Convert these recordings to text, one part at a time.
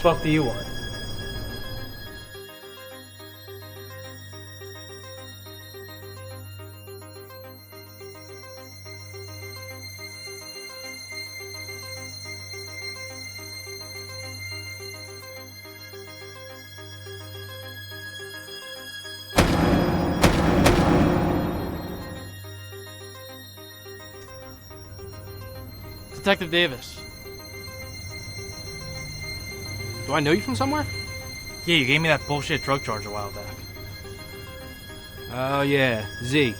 fuck do you want? Detective Davis. Do I know you from somewhere? Yeah, you gave me that bullshit drug charge a while back. Oh, yeah, Z.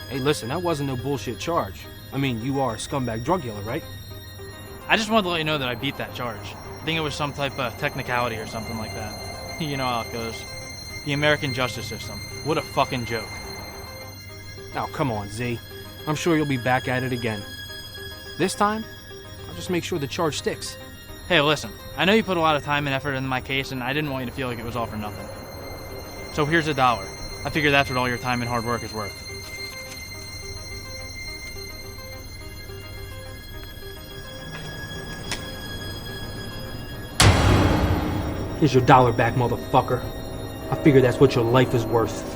Hey, listen, that wasn't no bullshit charge. I mean, you are a scumbag drug dealer, right? I just wanted to let you know that I beat that charge. I think it was some type of technicality or something like that. You know how it goes. The American justice system. What a fucking joke. Oh, come on, Z. I'm sure you'll be back at it again. This time, I'll just make sure the charge sticks. Hey, listen, I know you put a lot of time and effort into my case, and I didn't want you to feel like it was all for nothing. So here's $1. I figure that's what all your time and hard work is worth. Here's your $1 back, motherfucker. I figure that's what your life is worth.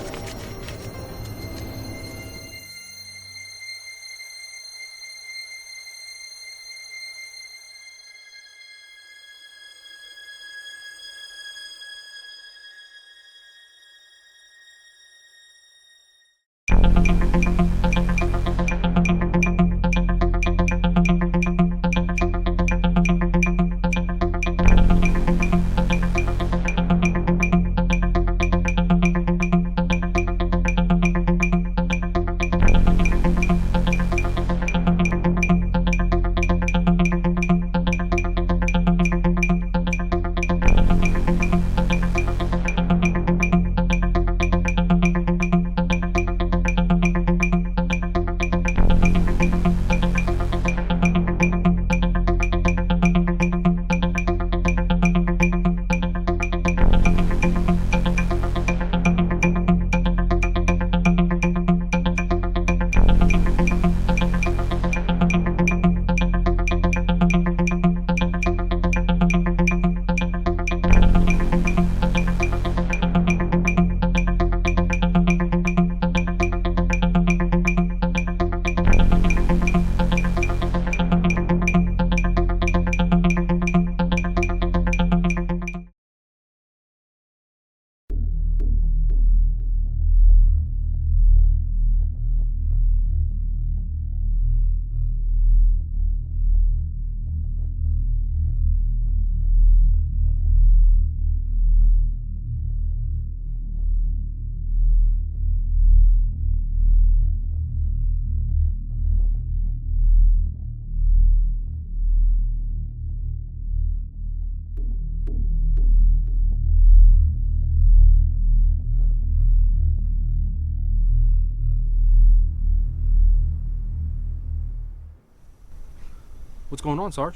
What's going on, Sarge?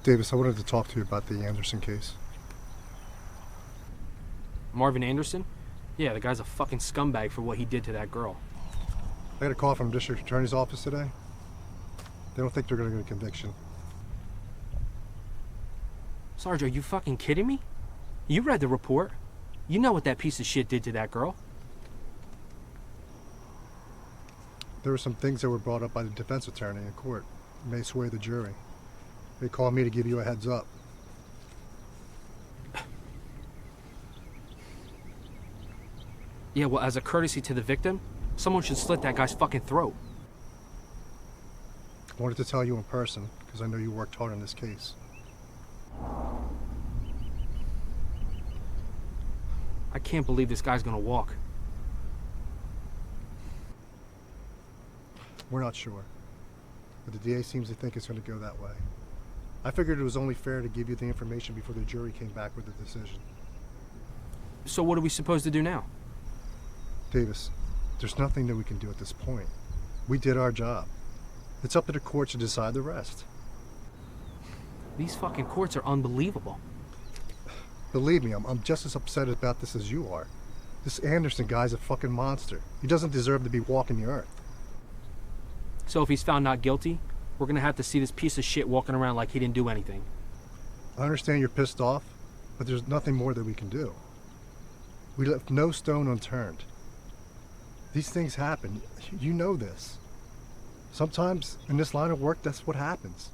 Davis, I wanted to talk to you about the Anderson case. Marvin Anderson? Yeah, the guy's a fucking scumbag for what he did to that girl. I got a call from the district attorney's office today. They don't think they're going to get a conviction. Sarge, are you fucking kidding me? You read the report. You know what that piece of shit did to that girl. There were some things that were brought up by the defense attorney in court. It may sway the jury. They called me to give you a heads up. Yeah, well, as a courtesy to the victim, someone should slit that guy's fucking throat. I wanted to tell you in person because I know you worked hard on this case. I can't believe this guy's gonna walk. We're not sure, but the DA seems to think it's going to go that way. I figured it was only fair to give you the information before the jury came back with a decision. So what are we supposed to do now? Davis, there's nothing that we can do at this point. We did our job. It's up to the court to decide the rest. These fucking courts are unbelievable. Believe me, I'm just as upset about this as you are. This Anderson guy's a fucking monster. He doesn't deserve to be walking the earth. So if he's found not guilty, we're gonna have to see this piece of shit walking around like he didn't do anything. I understand you're pissed off, but there's nothing more that we can do. We left no stone unturned. These things happen. You know this. Sometimes in this line of work, that's what happens.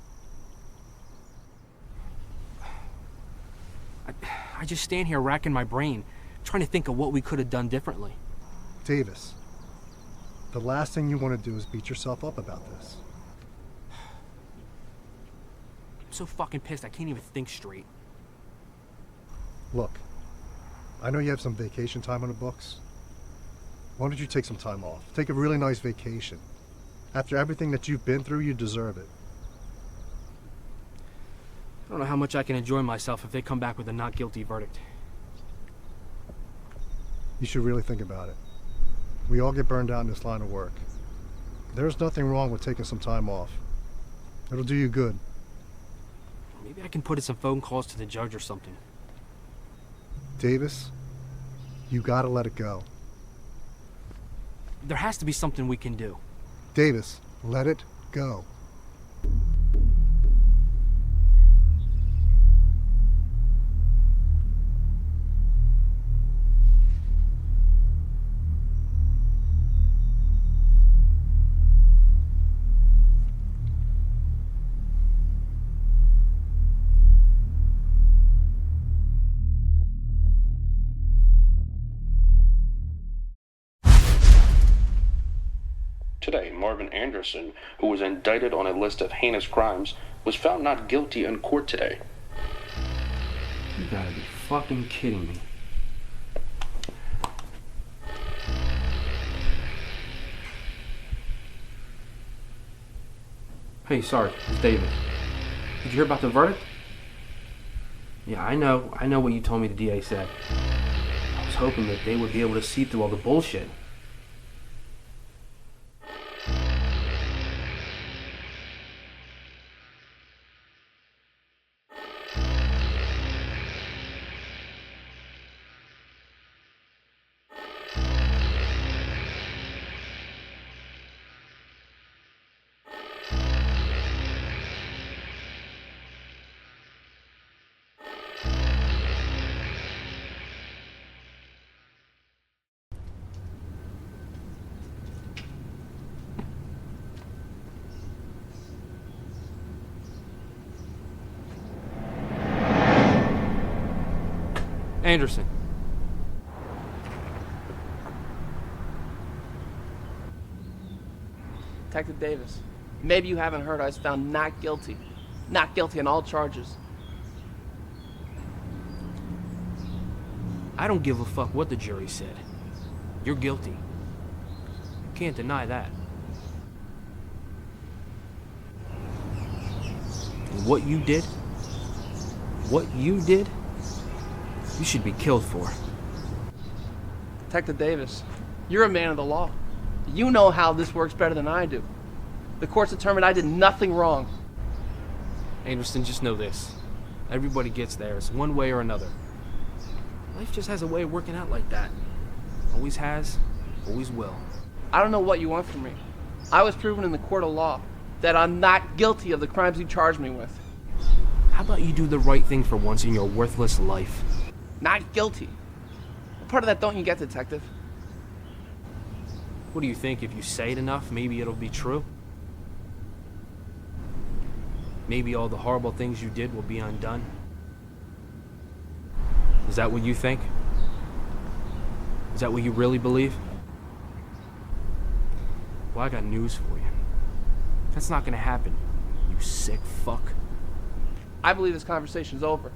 I just stand here racking my brain, trying to think of what we could have done differently. Davis, the last thing you want to do is beat yourself up about this. I'm so fucking pissed I can't even think straight. Look, I know you have some vacation time on the books. Why don't you take some time off? Take a really nice vacation. After everything that you've been through, you deserve it. I don't know how much I can enjoy myself if they come back with a not guilty verdict. You should really think about it. We all get burned out in this line of work. There's nothing wrong with taking some time off. It'll do you good. Maybe I can put in some phone calls to the judge or something. Davis, you gotta let it go. There has to be something we can do. Davis, let it go. Today, Marvin Anderson, who was indicted on a list of heinous crimes, was found not guilty in court today. You gotta be fucking kidding me. Hey, sorry, it's David. Did you hear about the verdict? Yeah, I know what you told me the DA said. I was hoping that they would be able to see through all the bullshit. Anderson. Detective Davis, maybe you haven't heard I was found not guilty. Not guilty on all charges. I don't give a fuck what the jury said. You're guilty. You can't deny that. And what you did, you should be killed for. Detective Davis, you're a man of the law. You know how this works better than I do. The court's determined I did nothing wrong. Anderson, just know this. Everybody gets theirs, one way or another. Life just has a way of working out like that. Always has, always will. I don't know what you want from me. I was proven in the court of law that I'm not guilty of the crimes you charged me with. How about you do the right thing for once in your worthless life? Not guilty. What part of that don't you get, Detective? What do you think? If you say it enough, maybe it'll be true? Maybe all the horrible things you did will be undone? Is that what you think? Is that what you really believe? Well, I got news for you. That's not gonna happen, you sick fuck. I believe this conversation's over.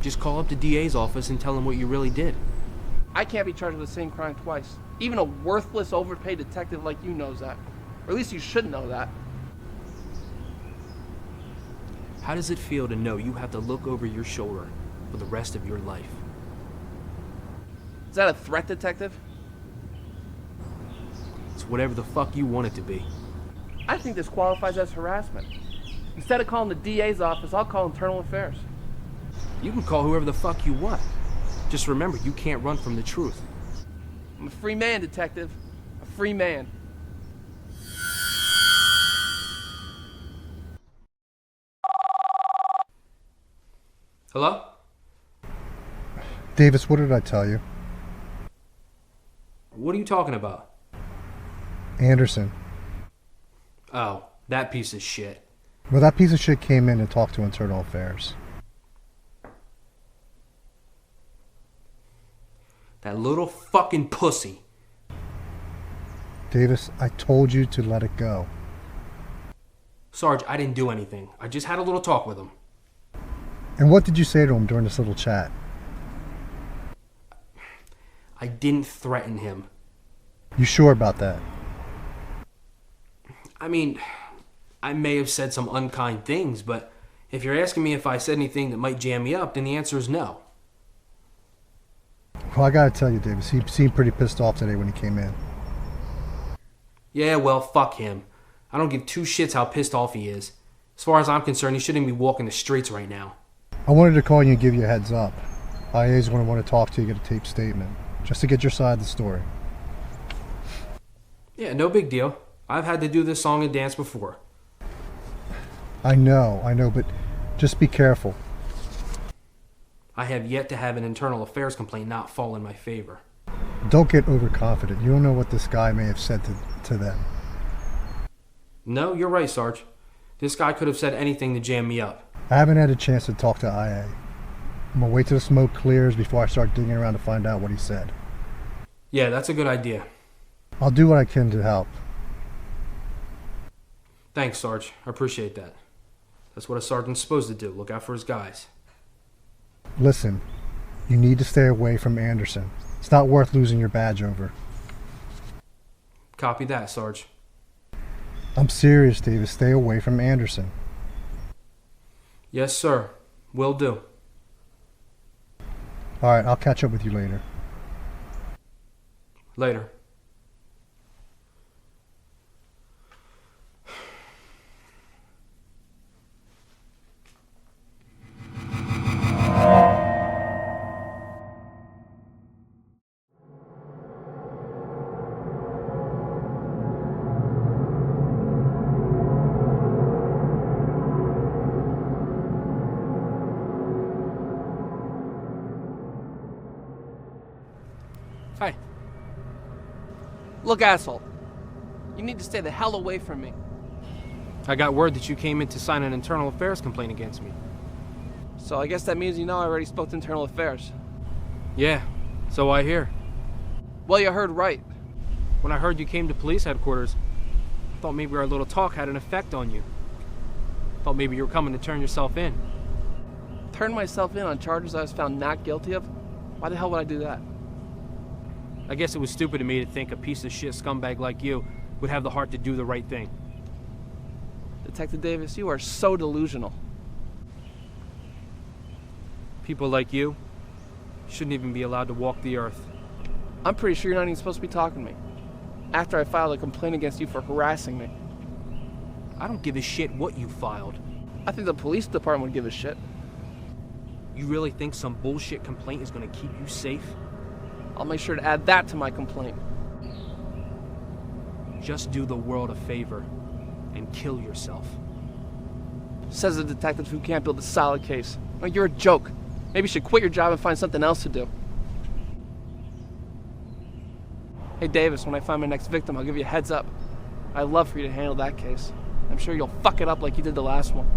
Just call up the DA's office and tell him what you really did. I can't be charged with the same crime twice. Even a worthless, overpaid detective like you knows that. Or at least you should know that. How does it feel to know you have to look over your shoulder for the rest of your life? Is that a threat, Detective? It's whatever the fuck you want it to be. I think this qualifies as harassment. Instead of calling the DA's office, I'll call Internal Affairs. You can call whoever the fuck you want. Just remember, you can't run from the truth. I'm a free man, Detective. A free man. Hello? Davis, what did I tell you? What are you talking about? Anderson. Oh, that piece of shit. Well, that piece of shit came in and talked to Internal Affairs. That little fucking pussy. Davis, I told you to let it go. Sarge, I didn't do anything. I just had a little talk with him. And what did you say to him during this little chat? I didn't threaten him. You sure about that? I mean, I may have said some unkind things, but if you're asking me if I said anything that might jam me up, then the answer is no. Well, I gotta tell you, Davis, he seemed pretty pissed off today when he came in. Yeah, well, fuck him. I don't give two shits how pissed off he is. As far as I'm concerned, he shouldn't be walking the streets right now. I wanted to call you and give you a heads up. IA's going to want to talk to you, get a taped statement, just to get your side of the story. Yeah, no big deal. I've had to do this song and dance before. I know, but just be careful. I have yet to have an internal affairs complaint not fall in my favor. Don't get overconfident. You don't know what this guy may have said to them. No, you're right, Sarge. This guy could have said anything to jam me up. I haven't had a chance to talk to IA. I'm going to wait till the smoke clears before I start digging around to find out what he said. Yeah, that's a good idea. I'll do what I can to help. Thanks, Sarge. I appreciate that. That's what a sergeant's supposed to do, look out for his guys. Listen, you need to stay away from Anderson. It's not worth losing your badge over. Copy that, Sarge. I'm serious, Davis. Stay away from Anderson. Yes, sir. Will do. Alright, I'll catch up with you later. Later. Hi. Look, asshole. You need to stay the hell away from me. I got word that you came in to sign an internal affairs complaint against me. So I guess that means you know I already spoke to Internal Affairs. Yeah, so I hear. Well, you heard right. When I heard you came to police headquarters, I thought maybe our little talk had an effect on you. Thought maybe you were coming to turn yourself in. Turn myself in on charges I was found not guilty of? Why the hell would I do that? I guess it was stupid of me to think a piece of shit scumbag like you would have the heart to do the right thing. Detective Davis, you are so delusional. People like you shouldn't even be allowed to walk the earth. I'm pretty sure you're not even supposed to be talking to me. After I filed a complaint against you for harassing me. I don't give a shit what you filed. I think the police department would give a shit. You really think some bullshit complaint is going to keep you safe? I'll make sure to add that to my complaint. Just do the world a favor and kill yourself. Says the detective who can't build a solid case. Oh, you're a joke. Maybe you should quit your job and find something else to do. Hey Davis, when I find my next victim, I'll give you a heads up. I'd love for you to handle that case. I'm sure you'll fuck it up like you did the last one.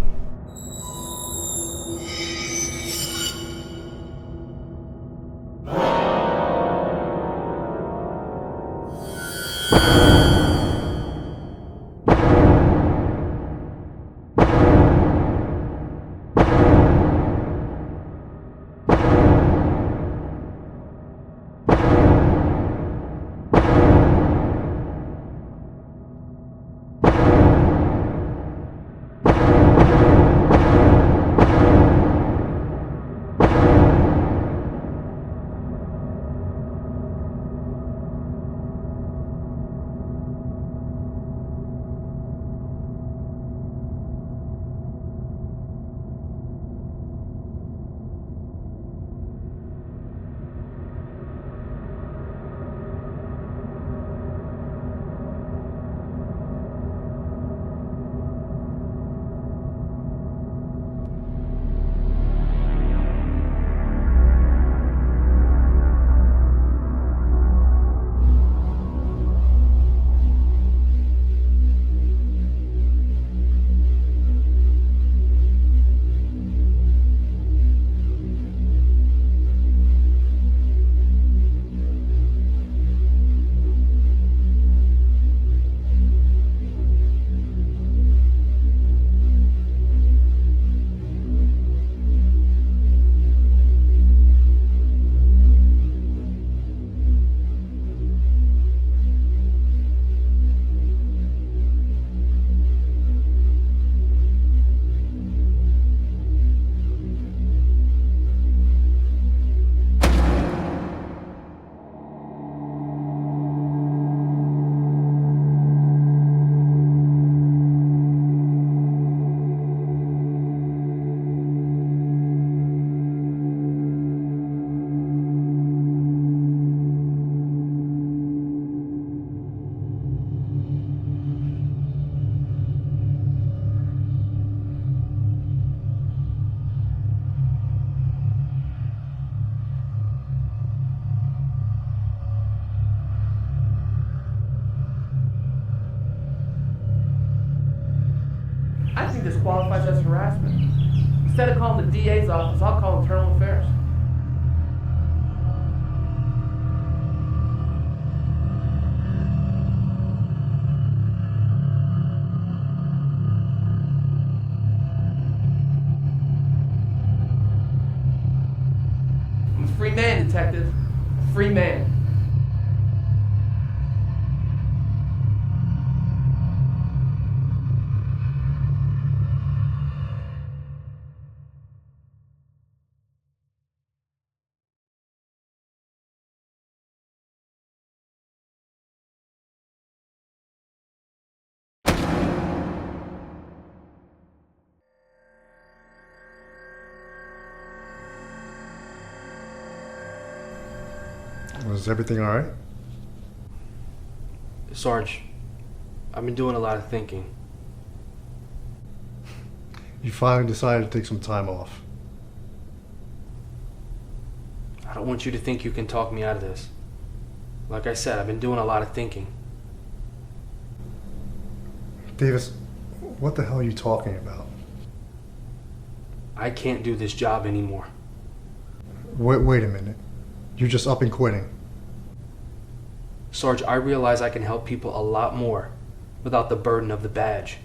harassment. Instead of calling the DA's office, I'll call Internal Affairs. I'm a free man, detective. A free man. Was everything all right? Sarge, I've been doing a lot of thinking. You finally decided to take some time off. I don't want you to think you can talk me out of this. Like I said, I've been doing a lot of thinking. Davis, what the hell are you talking about? I can't do this job anymore. Wait a minute. You're just up and quitting. Sarge, I realize I can help people a lot more without the burden of the badge.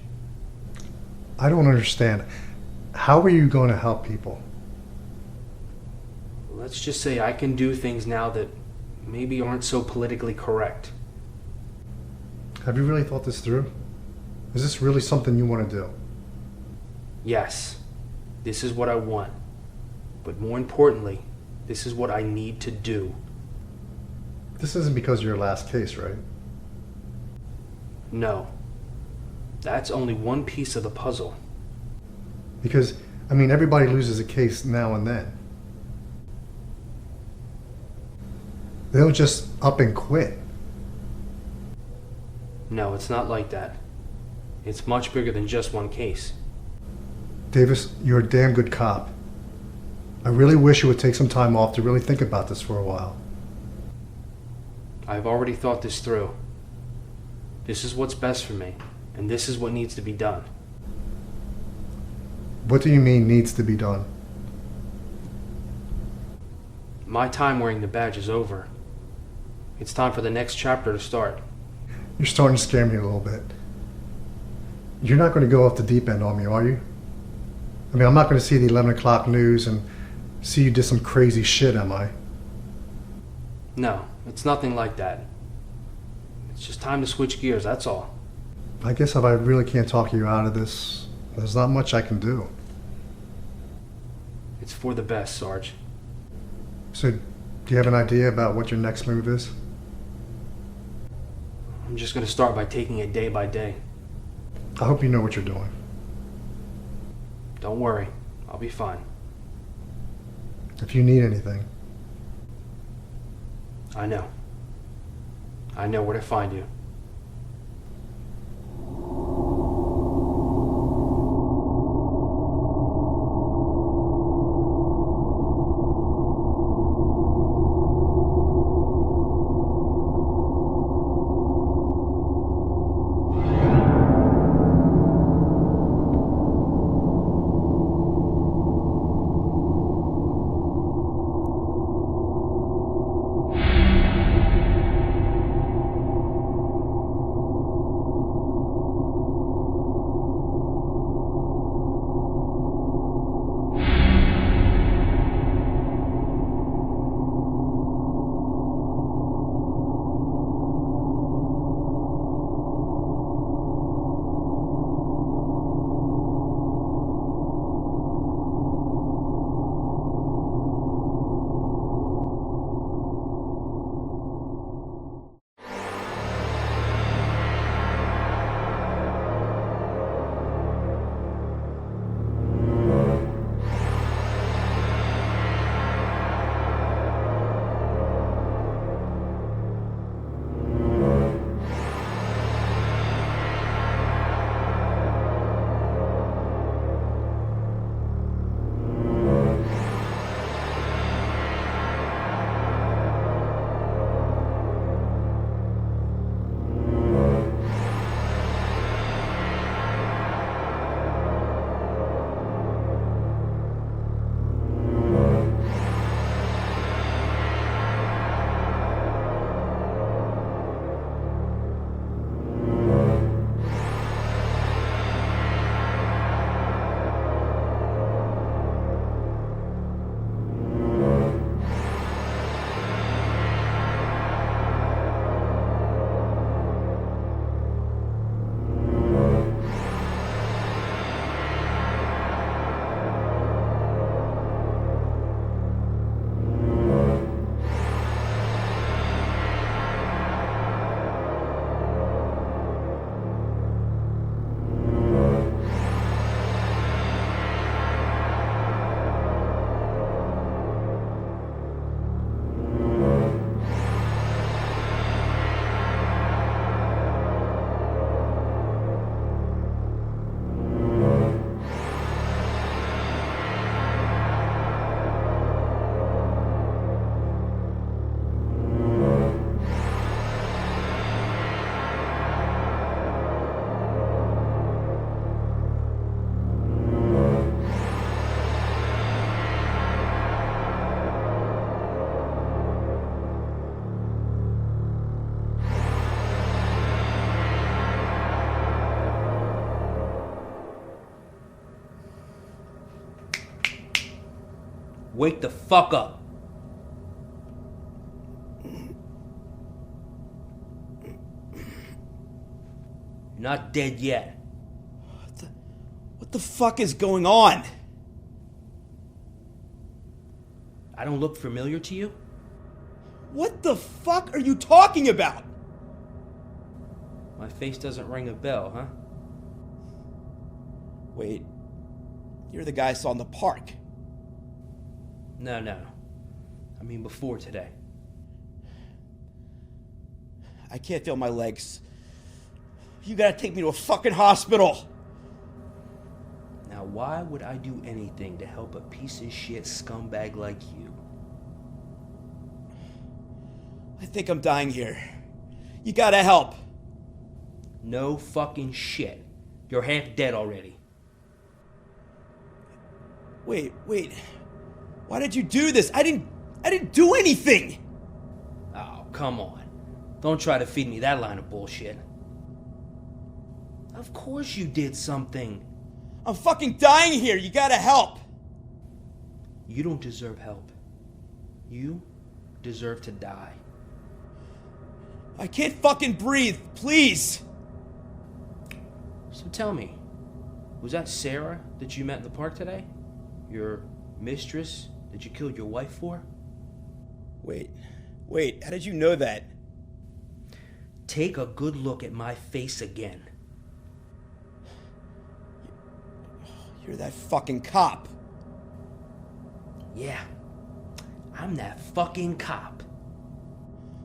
I don't understand. How are you going to help people? Let's just say I can do things now that maybe aren't so politically correct. Have you really thought this through? Is this really something you want to do? Yes, this is what I want. But more importantly, this is what I need to do. This isn't because of your last case, right? No. That's only one piece of the puzzle. Because, everybody loses a case now and then. They don't just up and quit. No, it's not like that. It's much bigger than just one case. Davis, you're a damn good cop. I really wish you would take some time off to really think about this for a while. I've already thought this through. This is what's best for me, and this is what needs to be done. What do you mean needs to be done? My time wearing the badge is over. It's time for the next chapter to start. You're starting to scare me a little bit. You're not going to go off the deep end on me, are you? I'm not going to see the 11 o'clock news and see you did some crazy shit, am I? No, it's nothing like that. It's just time to switch gears, that's all. I guess if I really can't talk you out of this, there's not much I can do. It's for the best, Sarge. So, do you have an idea about what your next move is? I'm just going to start by taking it day by day. I hope you know what you're doing. Don't worry, I'll be fine. If you need anything. I know. I know where to find you. Wake the fuck up. You're not dead yet. What the fuck is going on? I don't look familiar to you? What the fuck are you talking about? My face doesn't ring a bell, huh? Wait, you're the guy I saw in the park. No. I mean before today. I can't feel my legs. You gotta take me to a fucking hospital. Now why would I do anything to help a piece of shit scumbag like you? I think I'm dying here. You gotta help. No fucking shit. You're half dead already. Wait. Why did you do this? I didn't do anything. Oh, come on. Don't try to feed me that line of bullshit. Of course you did something. I'm fucking dying here. You gotta help. You don't deserve help. You deserve to die. I can't fucking breathe. Please. So tell me, was that Sarah that you met in the park today? Your mistress that you killed your wife for? Wait, how did you know that? Take a good look at my face again. You're that fucking cop. Yeah, I'm that fucking cop.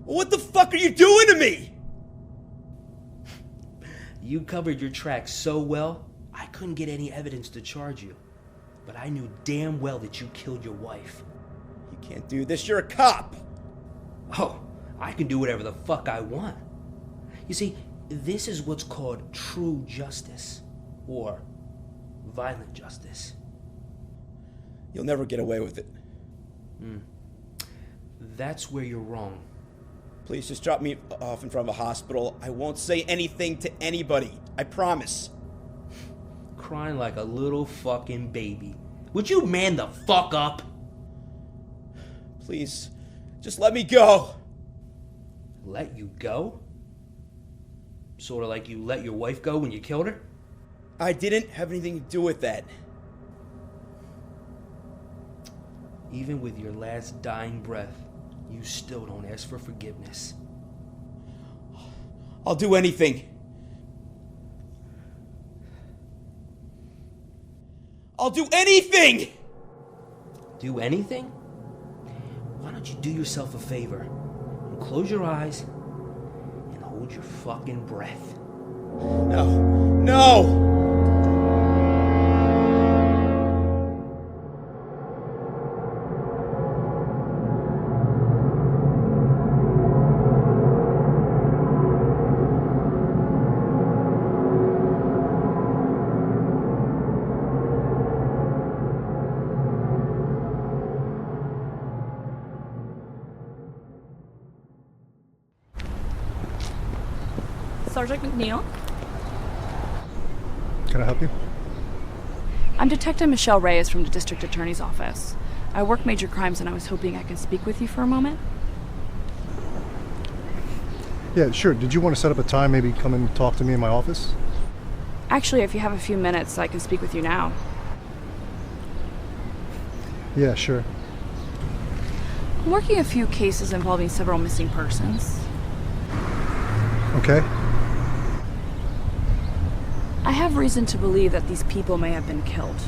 What the fuck are you doing to me? You covered your tracks so well, I couldn't get any evidence to charge you. But I knew damn well that you killed your wife. You can't do this. You're a cop. Oh, I can do whatever the fuck I want. You see, this is what's called true justice, or violent justice. You'll never get away with it. That's where you're wrong. Please just drop me off in front of a hospital. I won't say anything to anybody. I promise. Crying like a little fucking baby. Would you man the fuck up? Please, just let me go. Let you go? Sort of like you let your wife go when you killed her? I didn't have anything to do with that. Even with your last dying breath, you still don't ask for forgiveness. I'll do anything. I'll do anything! Do anything? Why don't you do yourself a favor and close your eyes and hold your fucking breath? No! Sergeant McNeil? Can I help you? I'm Detective Michelle Reyes from the District Attorney's Office. I work major crimes and I was hoping I could speak with you for a moment. Yeah, sure. Did you want to set up a time, maybe come and talk to me in my office? Actually, if you have a few minutes, I can speak with you now. Yeah, sure. I'm working a few cases involving several missing persons. Okay. I have reason to believe that these people may have been killed.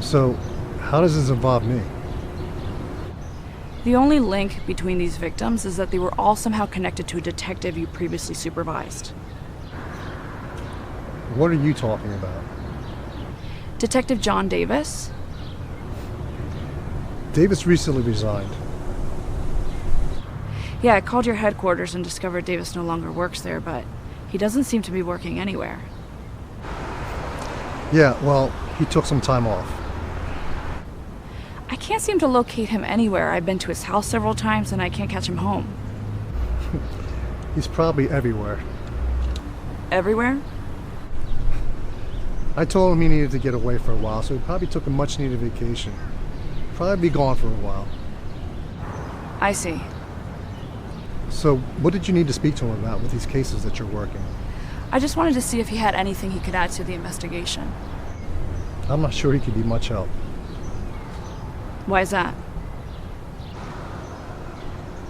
So, how does this involve me? The only link between these victims is that they were all somehow connected to a detective you previously supervised. What are you talking about? Detective John Davis? Davis recently resigned. Yeah, I called your headquarters and discovered Davis no longer works there, but he doesn't seem to be working anywhere. Yeah, well, he took some time off. I can't seem to locate him anywhere. I've been to his house several times and I can't catch him home. He's probably everywhere. Everywhere? I told him he needed to get away for a while, so he probably took a much-needed vacation. Probably be gone for a while. I see. So, what did you need to speak to him about with these cases that you're working? I just wanted to see if he had anything he could add to the investigation. I'm not sure he could be much help. Why is that?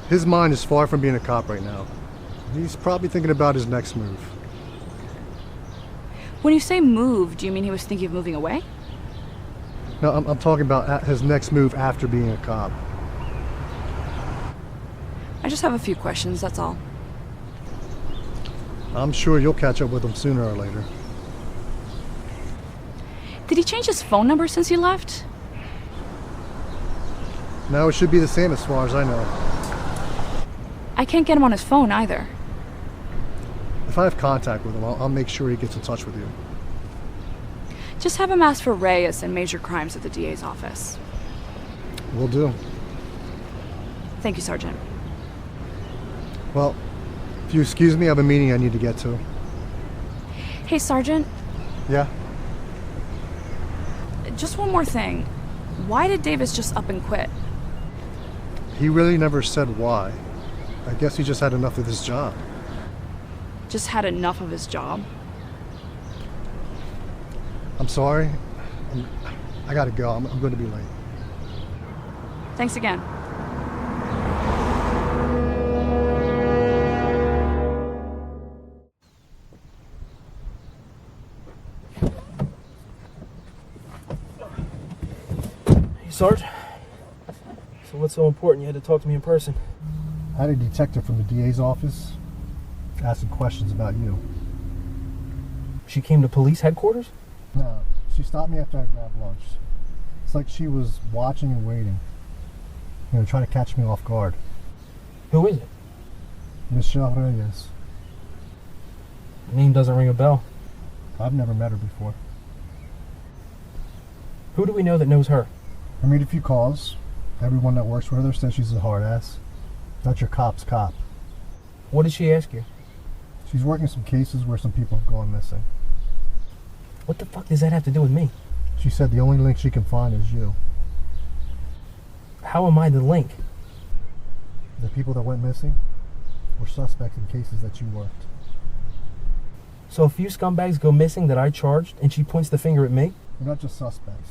His mind is far from being a cop right now. He's probably thinking about his next move. When you say move, do you mean he was thinking of moving away? No, I'm talking about his next move after being a cop. I just have a few questions, that's all. I'm sure you'll catch up with him sooner or later. Did he change his phone number since he left? No, it should be the same as far as I know. I can't get him on his phone either. If I have contact with him, I'll make sure he gets in touch with you. Just have him ask for Reyes and major crimes at the DA's office. Will do. Thank you, Sergeant. Well, if you excuse me, I have a meeting I need to get to. Hey, Sergeant, Yeah? just one more thing. Why did Davis just up and quit? He really never said why. I guess he just had enough of his job. Just had enough of his job? I'm sorry. I gotta go. I'm going to be late. Thanks again. Hey, Sarge. So what's so important you had to talk to me in person? I had a detective from the DA's office asking questions about you. She came to police headquarters? No, she stopped me after I grabbed lunch. It's like she was watching and waiting. Trying to catch me off guard. Who is it? Michelle Reyes. Name doesn't ring a bell. I've never met her before. Who do we know that knows her? I made a few calls. Everyone that works with her says she's a hard ass. Not your cop's cop. What did she ask you? She's working some cases where some people have gone missing. What the fuck does that have to do with me? She said the only link she can find is you. How am I the link? The people that went missing were suspects in cases that you worked. So a few scumbags go missing that I charged and she points the finger at me? They're not just suspects.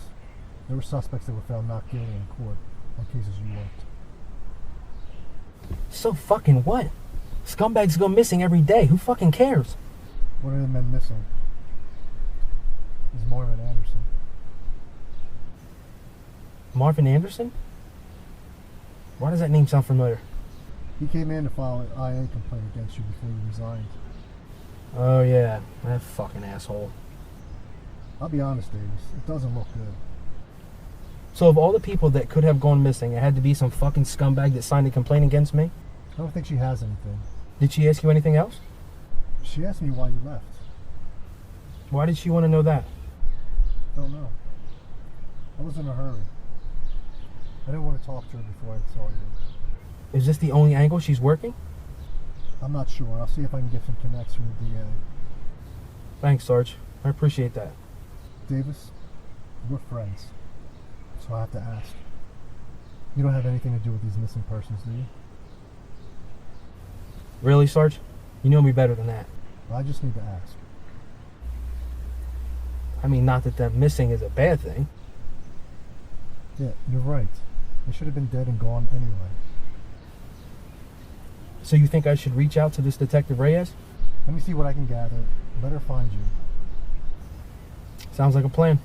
There were suspects that were found not guilty in court on cases you worked. So fucking what? Scumbags go missing every day. Who fucking cares? One of the men missing is Marvin Anderson. Marvin Anderson? Why does that name sound familiar? He came in to file an IA complaint against you before you resigned. Oh yeah, that fucking asshole. I'll be honest, Davis, it doesn't look good. So of all the people that could have gone missing, it had to be some fucking scumbag that signed a complaint against me? I don't think she has anything. Did she ask you anything else? She asked me why you left. Why did she want to know that? Don't know. I was in a hurry. I didn't want to talk to her before I saw you. Is this the only angle she's working? I'm not sure. I'll see if I can get some connects from the DA. Thanks, Sarge. I appreciate that. Davis, we're friends. So I have to ask. You don't have anything to do with these missing persons, do you? Really, Sarge? You know me better than that. I just need to ask. I mean, not that them missing is a bad thing. Yeah, you're right. They should have been dead and gone anyway. So you think I should reach out to this Detective Reyes? Let me see what I can gather. Let her find you. Sounds like a plan.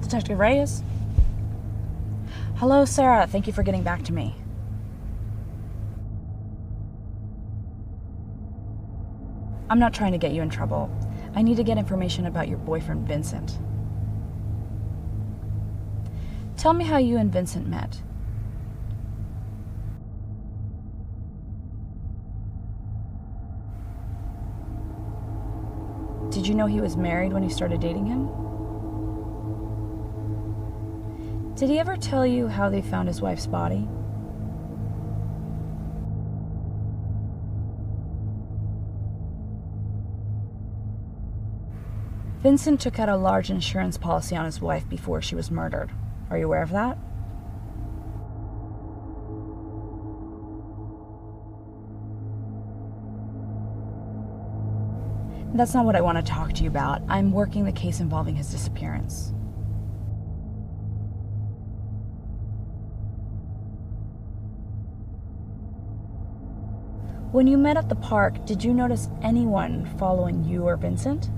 Detective Reyes? Hello, Sarah. Thank you for getting back to me. I'm not trying to get you in trouble. I need to get information about your boyfriend, Vincent. Tell me how you and Vincent met. Did you know he was married when you started dating him? Did he ever tell you how they found his wife's body? Vincent took out a large insurance policy on his wife before she was murdered. Are you aware of that? That's not what I want to talk to you about. I'm working the case involving his disappearance. When you met at the park, did you notice anyone following you or Vincent?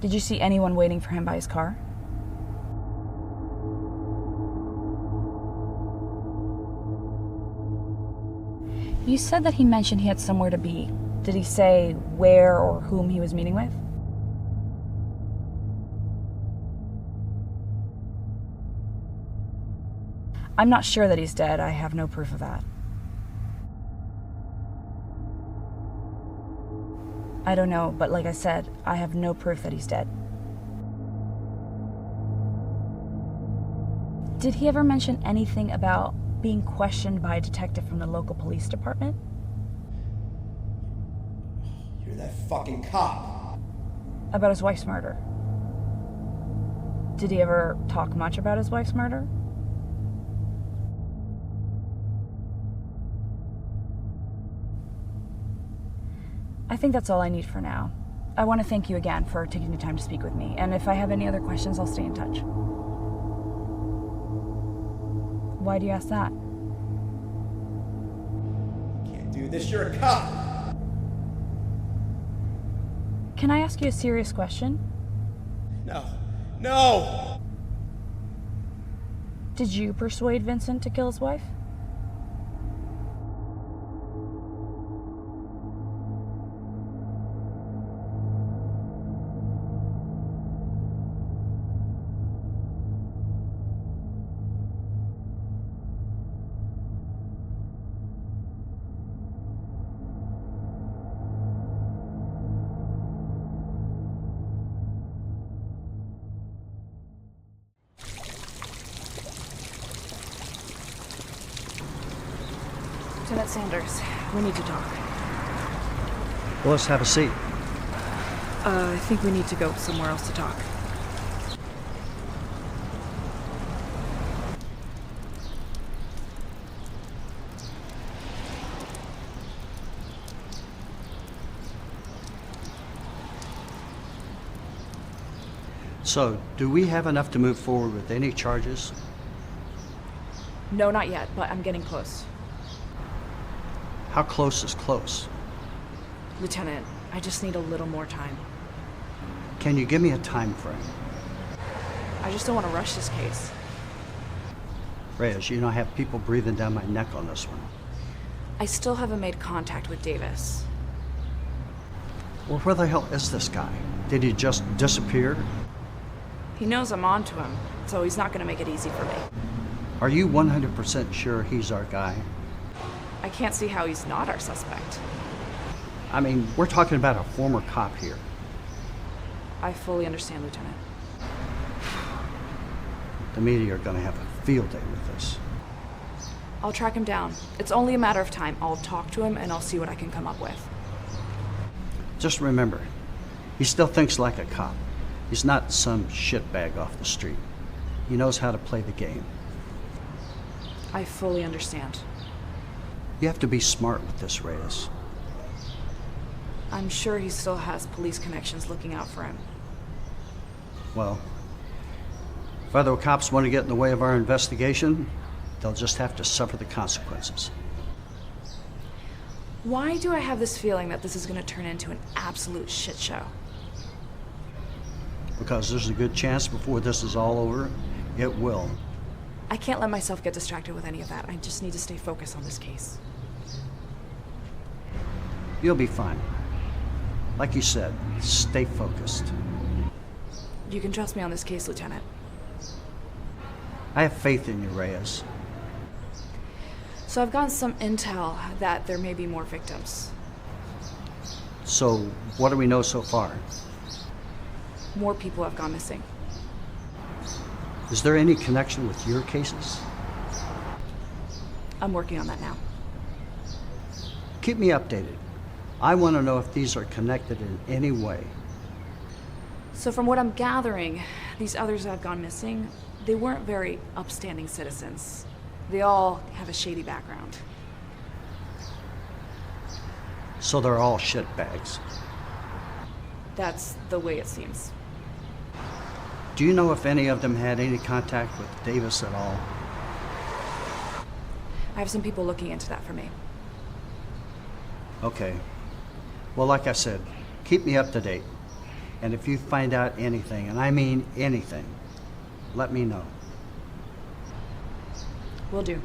Did you see anyone waiting for him by his car? You said that he mentioned he had somewhere to be. Did he say where or whom he was meeting with? I'm not sure that he's dead. I have no proof of that. I don't know, but like I said, I have no proof that he's dead. Did he ever mention anything about being questioned by a detective from the local police department? You're that fucking cop. About his wife's murder? Did he ever talk much about his wife's murder? I think that's all I need for now. I want to thank you again for taking the time to speak with me, and if I have any other questions, I'll stay in touch. Why do you ask that? Can't do this, you're a cop. Can I ask you a serious question? No. No! Did you persuade Vincent to kill his wife? Lieutenant Sanders, we need to talk. Well, let's have a seat. I think we need to go somewhere else to talk. So, do we have enough to move forward with any charges? No, not yet, but I'm getting close. How close is close? Lieutenant, I just need a little more time. Can you give me a time frame? I just don't want to rush this case. Reyes, you know I have people breathing down my neck on this one. I still haven't made contact with Davis. Well, where the hell is this guy? Did he just disappear? He knows I'm on to him, so he's not going to make it easy for me. Are you 100% sure he's our guy? I can't see how he's not our suspect. I mean, we're talking about a former cop here. I fully understand, Lieutenant. The media are going to have a field day with this. I'll track him down. It's only a matter of time. I'll talk to him and I'll see what I can come up with. Just remember, he still thinks like a cop. He's not some shitbag off the street. He knows how to play the game. I fully understand. You have to be smart with this, Reyes. I'm sure he still has police connections looking out for him. Well, if other cops want to get in the way of our investigation, they'll just have to suffer the consequences. Why do I have this feeling that this is going to turn into an absolute shit show? Because there's a good chance before this is all over, it will. I can't let myself get distracted with any of that. I just need to stay focused on this case. You'll be fine. Like you said, stay focused. You can trust me on this case, Lieutenant. I have faith in you, Reyes. So I've gotten some intel that there may be more victims. So, what do we know so far? More people have gone missing. Is there any connection with your cases? I'm working on that now. Keep me updated. I want to know if these are connected in any way. So from what I'm gathering, these others that have gone missing, they weren't very upstanding citizens. They all have a shady background. So they're all shitbags. That's the way it seems. Do you know if any of them had any contact with Davis at all? I have some people looking into that for me. Okay. Well, like I said, keep me up to date. And if you find out anything, and I mean anything, let me know. Will do.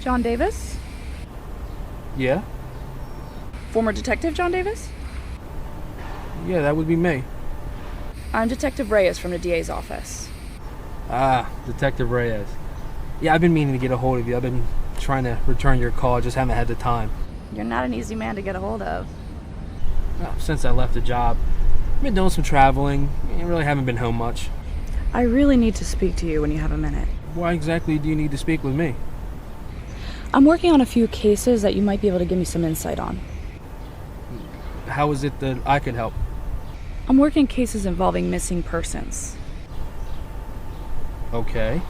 John Davis? Yeah? Former Detective John Davis? Yeah, that would be me. I'm Detective Reyes from the DA's office. Ah, Detective Reyes. Yeah, I've been meaning to get a hold of you. I've been trying to return your call, I just haven't had the time. You're not an easy man to get a hold of. Well, since I left the job, I've been doing some traveling. I really haven't been home much. I really need to speak to you when you have a minute. Why exactly do you need to speak with me? I'm working on a few cases that you might be able to give me some insight on. How is it that I could help? I'm working cases involving missing persons. Okay.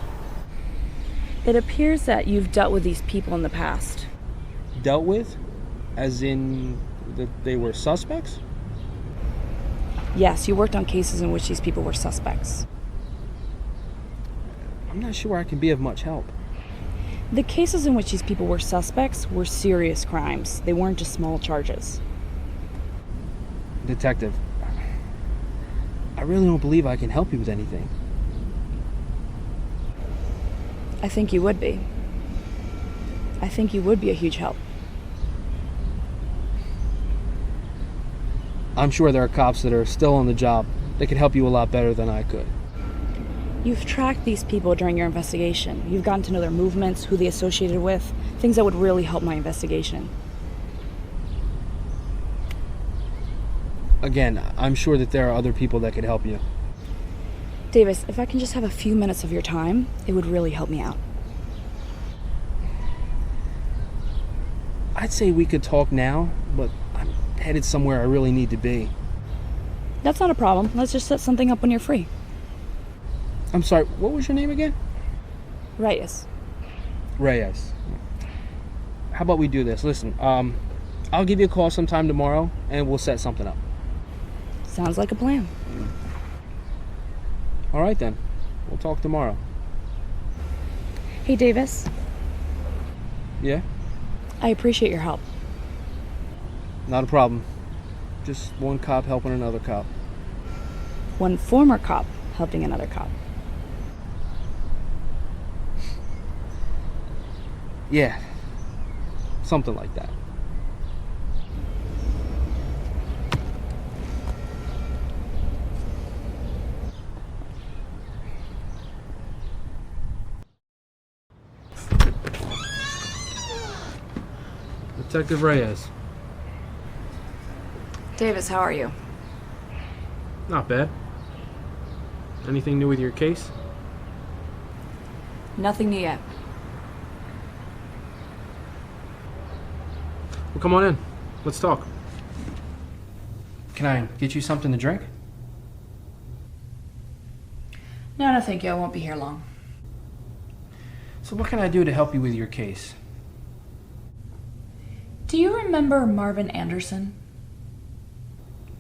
It appears that you've dealt with these people in the past. Dealt with? As in that they were suspects? Yes, you worked on cases in which these people were suspects. I'm not sure I can be of much help. The cases in which these people were suspects were serious crimes. They weren't just small charges. Detective, I really don't believe I can help you with anything. I think you would be. I think you would be a huge help. I'm sure there are cops that are still on the job that could help you a lot better than I could. You've tracked these people during your investigation. You've gotten to know their movements, who they associated with, things that would really help my investigation. Again, I'm sure that there are other people that could help you. Davis, if I can just have a few minutes of your time, it would really help me out. I'd say we could talk now, but I'm headed somewhere I really need to be. That's not a problem. Let's just set something up when you're free. I'm sorry, what was your name again? Reyes. Reyes. How about we do this? Listen, I'll give you a call sometime tomorrow and we'll set something up. Sounds like a plan. All right then. We'll talk tomorrow. Hey, Davis. Yeah? I appreciate your help. Not a problem. Just one cop helping another cop. One former cop helping another cop. Yeah. Something like that. Detective Reyes. Davis, how are you? Not bad. Anything new with your case? Nothing new yet. Well, come on in. Let's talk. Can I get you something to drink? No, thank you. I won't be here long. So what can I do to help you with your case? Do you remember Marvin Anderson?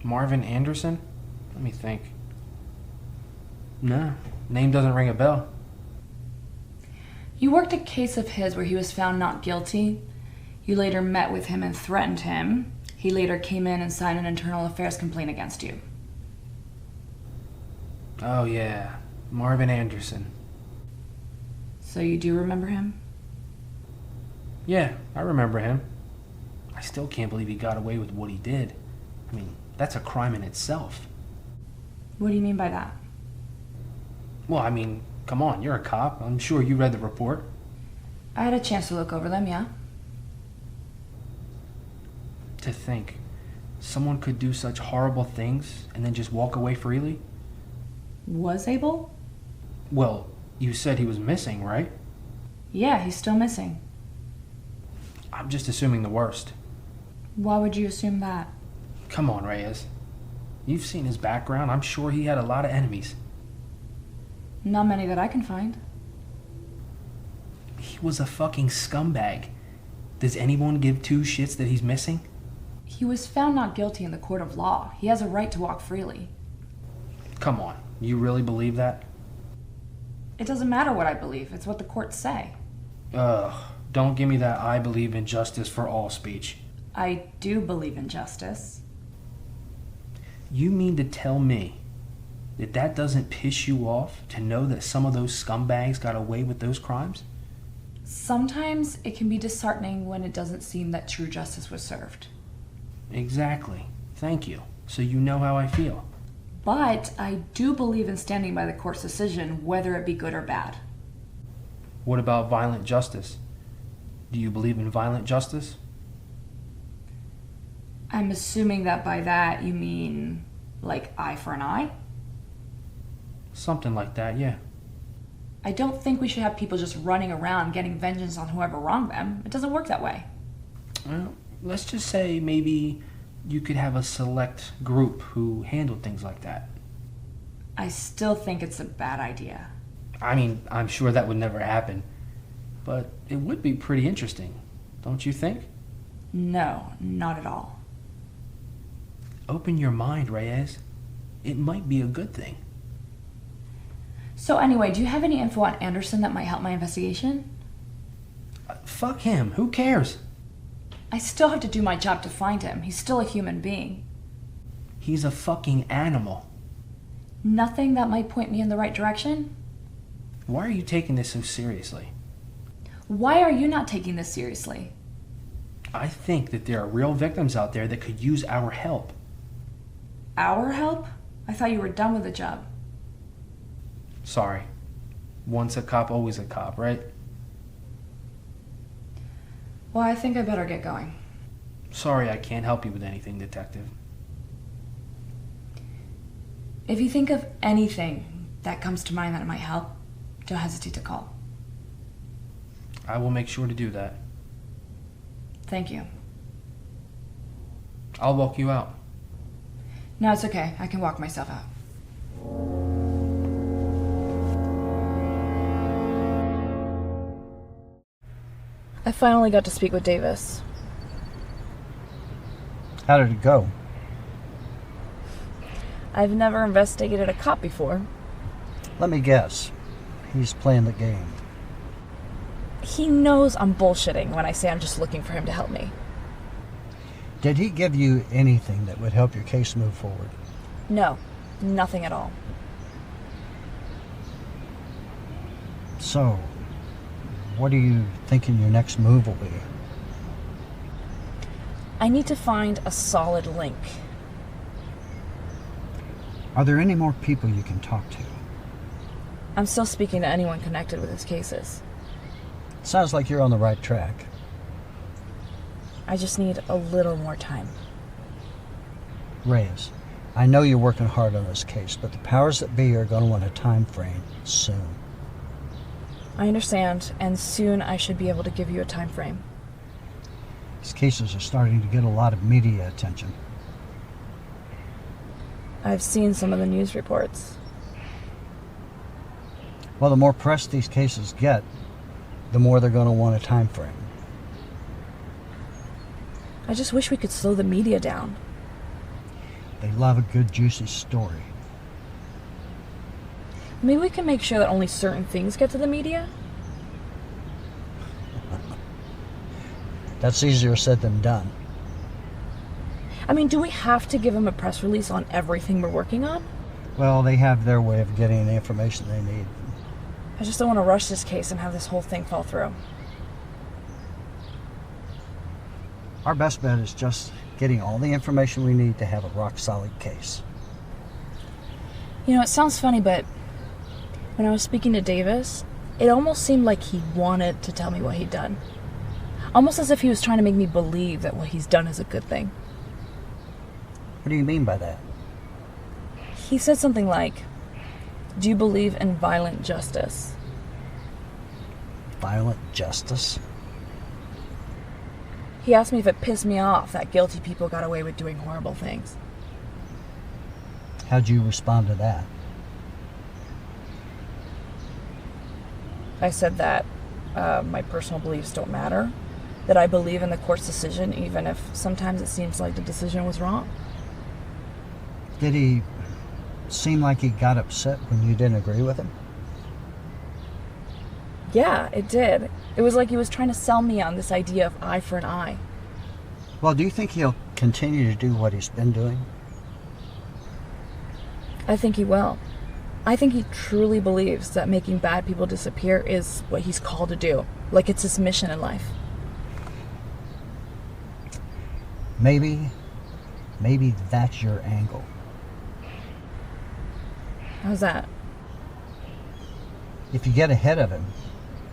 Marvin Anderson? Let me think. No, name doesn't ring a bell. You worked a case of his where he was found not guilty. You later met with him and threatened him. He later came in and signed an internal affairs complaint against you. Oh yeah, Marvin Anderson. So you do remember him? Yeah, I remember him. I still can't believe he got away with what he did. I mean, that's a crime in itself. What do you mean by that? Well, I mean, come on, you're a cop. I'm sure you read the report. I had a chance to look over them, yeah. To think, someone could do such horrible things and then just walk away freely? Was able? Well, you said he was missing, right? Yeah, he's still missing. I'm just assuming the worst. Why would you assume that? Come on, Reyes. You've seen his background. I'm sure he had a lot of enemies. Not many that I can find. He was a fucking scumbag. Does anyone give two shits that he's missing? He was found not guilty in the court of law. He has a right to walk freely. Come on, you really believe that? It doesn't matter what I believe. It's what the courts say. Ugh, don't give me that I believe in justice for all speech. I do believe in justice. You mean to tell me that that doesn't piss you off to know that some of those scumbags got away with those crimes? Sometimes it can be disheartening when it doesn't seem that true justice was served. Exactly. Thank you. So you know how I feel. But I do believe in standing by the court's decision, whether it be good or bad. What about violent justice? Do you believe in violent justice? I'm assuming that by that you mean, like, eye for an eye? Something like that, yeah. I don't think we should have people just running around getting vengeance on whoever wronged them. It doesn't work that way. Well, let's just say maybe you could have a select group who handle things like that. I still think it's a bad idea. I mean, I'm sure that would never happen, but it would be pretty interesting, don't you think? No, not at all. Open your mind, Reyes. It might be a good thing. So anyway, do you have any info on Anderson that might help my investigation? Fuck him. Who cares? I still have to do my job to find him. He's still a human being. He's a fucking animal. Nothing that might point me in the right direction? Why are you taking this so seriously? Why are you not taking this seriously? I think that there are real victims out there that could use our help. Our help? I thought you were done with the job. Sorry. Once a cop, always a cop, right? Well, I think I better get going. Sorry I can't help you with anything, Detective. If you think of anything that comes to mind that might help, don't hesitate to call. I will make sure to do that. Thank you. I'll walk you out. No, it's okay. I can walk myself out. I finally got to speak with Davis. How did it go? I've never investigated a cop before. Let me guess. He's playing the game. He knows I'm bullshitting when I say I'm just looking for him to help me. Did he give you anything that would help your case move forward? No, nothing at all. So, what are you thinking your next move will be? I need to find a solid link. Are there any more people you can talk to? I'm still speaking to anyone connected with his cases. Sounds like you're on the right track. I just need a little more time. Reyes, I know you're working hard on this case, but the powers that be are going to want a time frame soon. I understand, and soon I should be able to give you a time frame. These cases are starting to get a lot of media attention. I've seen some of the news reports. Well, the more press these cases get, the more they're going to want a time frame. I just wish we could slow the media down. They love a good, juicy story. Maybe we can make sure that only certain things get to the media? That's easier said than done. I mean, do we have to give them a press release on everything we're working on? Well, they have their way of getting the information they need. I just don't want to rush this case and have this whole thing fall through. Our best bet is just getting all the information we need to have a rock-solid case. You know, it sounds funny, but when I was speaking to Davis, it almost seemed like he wanted to tell me what he'd done. Almost as if he was trying to make me believe that what he's done is a good thing. What do you mean by that? He said something like, "Do you believe in violent justice?" Violent justice? He asked me if it pissed me off that guilty people got away with doing horrible things. How'd you respond to that? I said that my personal beliefs don't matter, that I believe in the court's decision even if sometimes it seems like the decision was wrong. Did he seem like he got upset when you didn't agree with him? Yeah, it did. It was like he was trying to sell me on this idea of eye for an eye. Well, do you think he'll continue to do what he's been doing? I think he will. I think he truly believes that making bad people disappear is what he's called to do, like it's his mission in life. Maybe that's your angle. How's that? If you get ahead of him,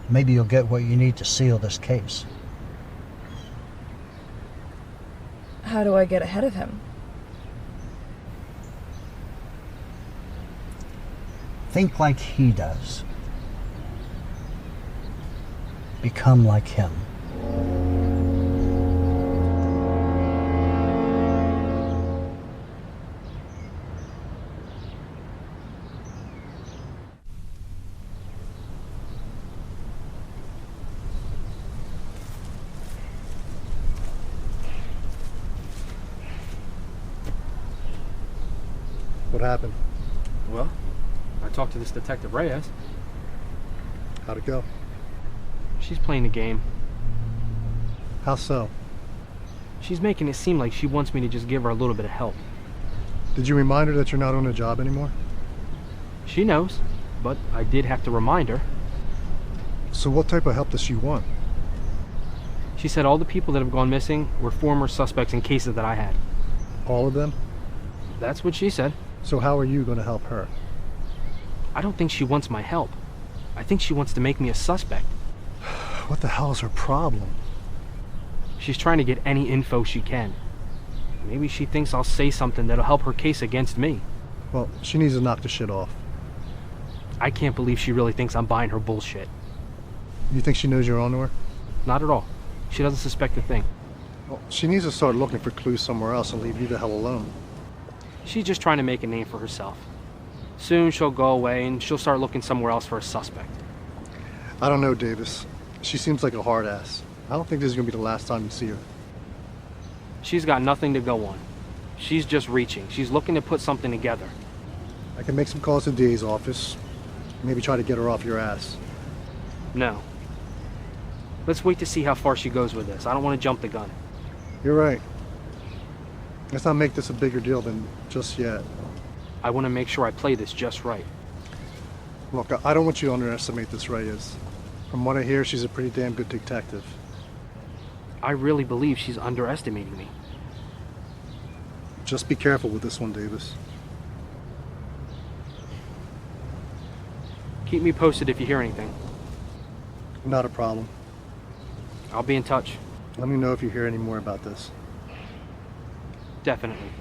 maybe you'll get what you need to seal this case. How do I get ahead of him? Think like he does. Become like him. What happened? Well, I talked to this Detective Reyes. How'd it go? She's playing the game. How so? She's making it seem like she wants me to just give her a little bit of help. Did you remind her that you're not on the job anymore? She knows, but I did have to remind her. So what type of help does she want? She said all the people that have gone missing were former suspects in cases that I had. All of them? That's what she said. So how are you going to help her? I don't think she wants my help. I think she wants to make me a suspect. What the hell is her problem? She's trying to get any info she can. Maybe she thinks I'll say something that'll help her case against me. Well, she needs to knock the shit off. I can't believe she really thinks I'm buying her bullshit. You think she knows you're on to her? Not at all. She doesn't suspect a thing. Well, she needs to start looking for clues somewhere else and leave you the hell alone. She's just trying to make a name for herself. Soon she'll go away and she'll start looking somewhere else for a suspect. I don't know, Davis. She seems like a hard ass. I don't think this is going to be the last time you see her. She's got nothing to go on. She's just reaching. She's looking to put something together. I can make some calls to the DA's office. Maybe try to get her off your ass. No. Let's wait to see how far she goes with this. I don't want to jump the gun. You're right. Let's not make this a bigger deal than just yet. I want to make sure I play this just right. Look, I don't want you to underestimate this Reyes. From what I hear, she's a pretty damn good detective. I really believe she's underestimating me. Just be careful with this one, Davis. Keep me posted if you hear anything. Not a problem. I'll be in touch. Let me know if you hear any more about this. Definitely.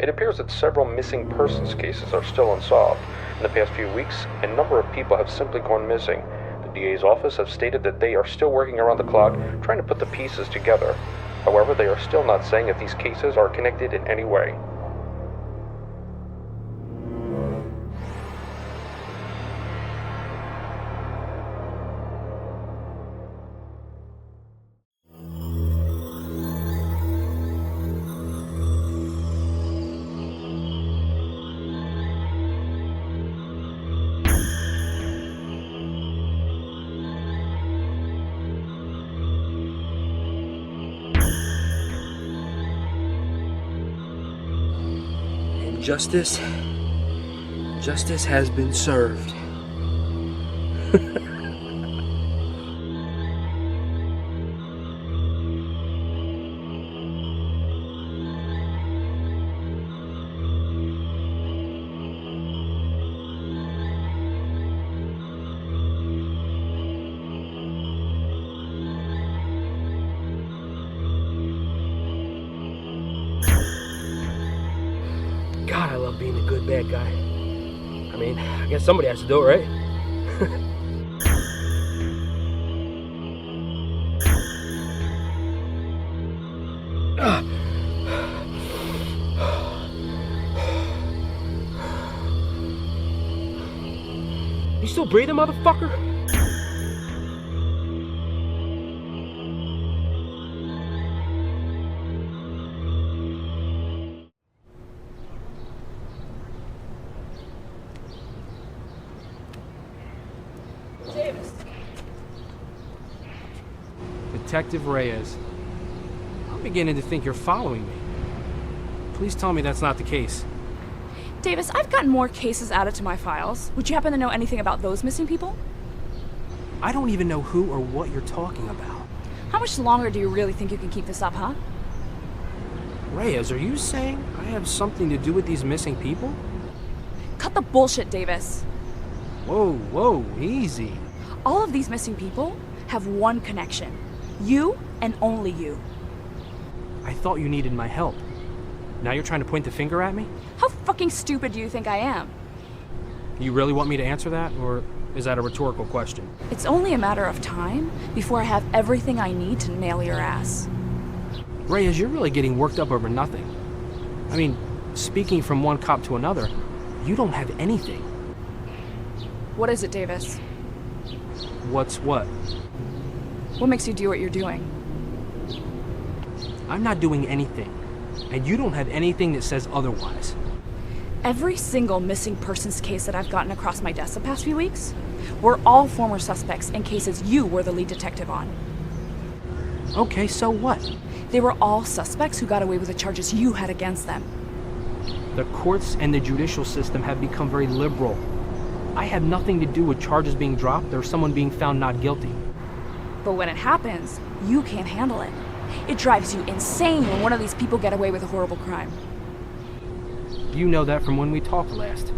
It appears that several missing persons cases are still unsolved. In the past few weeks, a number of people have simply gone missing. The DA's office has stated that they are still working around the clock, trying to put the pieces together. However, they are still not saying if these cases are connected in any way. Justice has been served. God, I love being a good bad guy. I mean, I guess somebody has to do it, right? You still breathing, motherfucker? Detective Reyes, I'm beginning to think you're following me. Please tell me that's not the case. Davis, I've gotten more cases added to my files. Would you happen to know anything about those missing people? I don't even know who or what you're talking about. How much longer do you really think you can keep this up, huh? Reyes, are you saying I have something to do with these missing people? Cut the bullshit, Davis. Whoa, easy. All of these missing people have one connection. You and only you. I thought you needed my help. Now you're trying to point the finger at me? How fucking stupid do you think I am? You really want me to answer that, or is that a rhetorical question? It's only a matter of time before I have everything I need to nail your ass. Reyes, you're really getting worked up over nothing. I mean, speaking from one cop to another, you don't have anything. What is it, Davis? What's what? What makes you do what you're doing? I'm not doing anything, and you don't have anything that says otherwise. Every single missing persons case that I've gotten across my desk the past few weeks were all former suspects in cases you were the lead detective on. Okay, so what? They were all suspects who got away with the charges you had against them. The courts and the judicial system have become very liberal. I have nothing to do with charges being dropped or someone being found not guilty. But when it happens, you can't handle it. It drives you insane when one of these people get away with a horrible crime. You know that from when we talked last.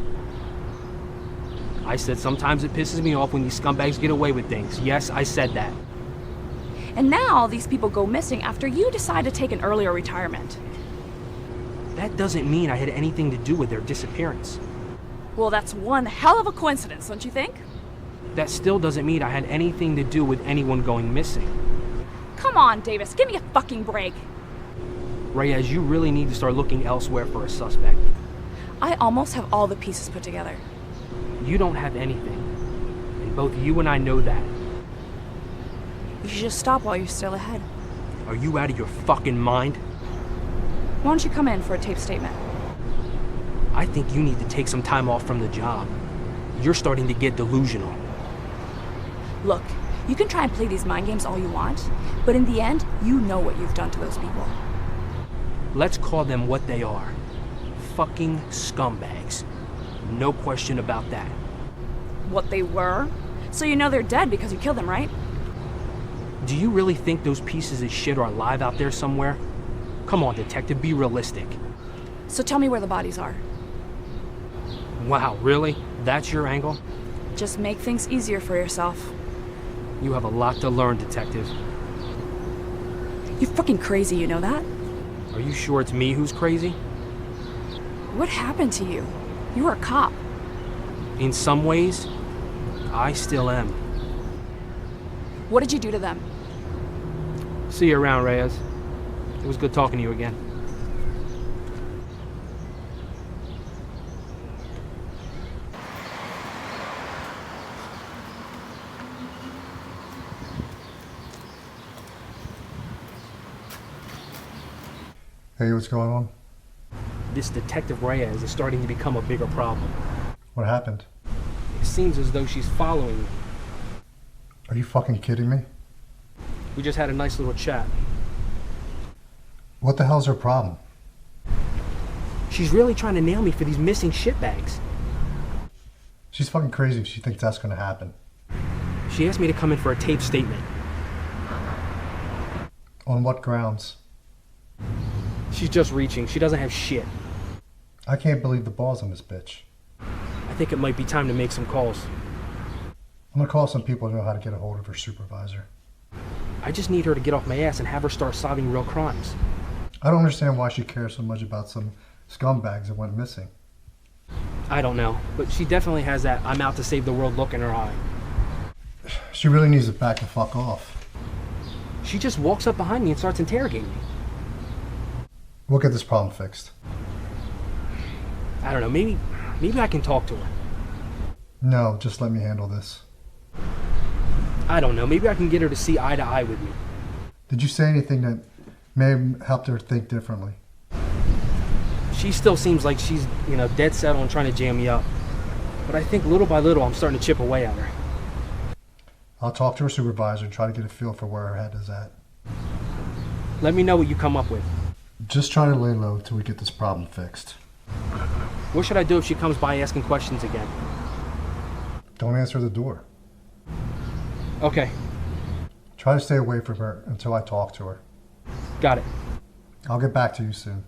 I said sometimes it pisses me off when these scumbags get away with things. Yes, I said that. And now these people go missing after you decide to take an earlier retirement. That doesn't mean I had anything to do with their disappearance. Well, that's one hell of a coincidence, don't you think? That still doesn't mean I had anything to do with anyone going missing. Come on, Davis, give me a fucking break. Reyes, you really need to start looking elsewhere for a suspect. I almost have all the pieces put together. You don't have anything. And both you and I know that. You should just stop while you're still ahead. Are you out of your fucking mind? Why don't you come in for a tape statement? I think you need to take some time off from the job. You're starting to get delusional. Look, you can try and play these mind games all you want, but in the end, you know what you've done to those people. Let's call them what they are. Fucking scumbags. No question about that. What they were? So you know they're dead because you killed them, right? Do you really think those pieces of shit are alive out there somewhere? Come on, detective, be realistic. So tell me where the bodies are. Wow, really? That's your angle? Just make things easier for yourself. You have a lot to learn, detective. You're fucking crazy, you know that? Are you sure it's me who's crazy? What happened to you? You were a cop. In some ways, I still am. What did you do to them? See you around, Reyes. It was good talking to you again. Hey, what's going on? This Detective Reyes is starting to become a bigger problem. What happened? It seems as though she's following me. Are you fucking kidding me? We just had a nice little chat. What the hell's her problem? She's really trying to nail me for these missing shitbags. She's fucking crazy if she thinks that's gonna happen. She asked me to come in for a taped statement. On what grounds? She's just reaching. She doesn't have shit. I can't believe the balls on this bitch. I think it might be time to make some calls. I'm gonna call some people who know how to get a hold of her supervisor. I just need her to get off my ass and have her start solving real crimes. I don't understand why she cares so much about some scumbags that went missing. I don't know, but she definitely has that I'm out to save the world look in her eye. She really needs to back the fuck off. She just walks up behind me and starts interrogating me. We'll get this problem fixed. I don't know, maybe I can talk to her. No, just let me handle this. I don't know, maybe I can get her to see eye to eye with me. Did you say anything that may have helped her think differently? She still seems like she's, dead set on trying to jam me up. But I think little by little I'm starting to chip away at her. I'll talk to her supervisor and try to get a feel for where her head is at. Let me know what you come up with. Just try to lay low till we get this problem fixed. What should I do if she comes by asking questions again? Don't answer the door. Okay, Try to stay away from her until I talk to her. got it. I'll get back to you soon.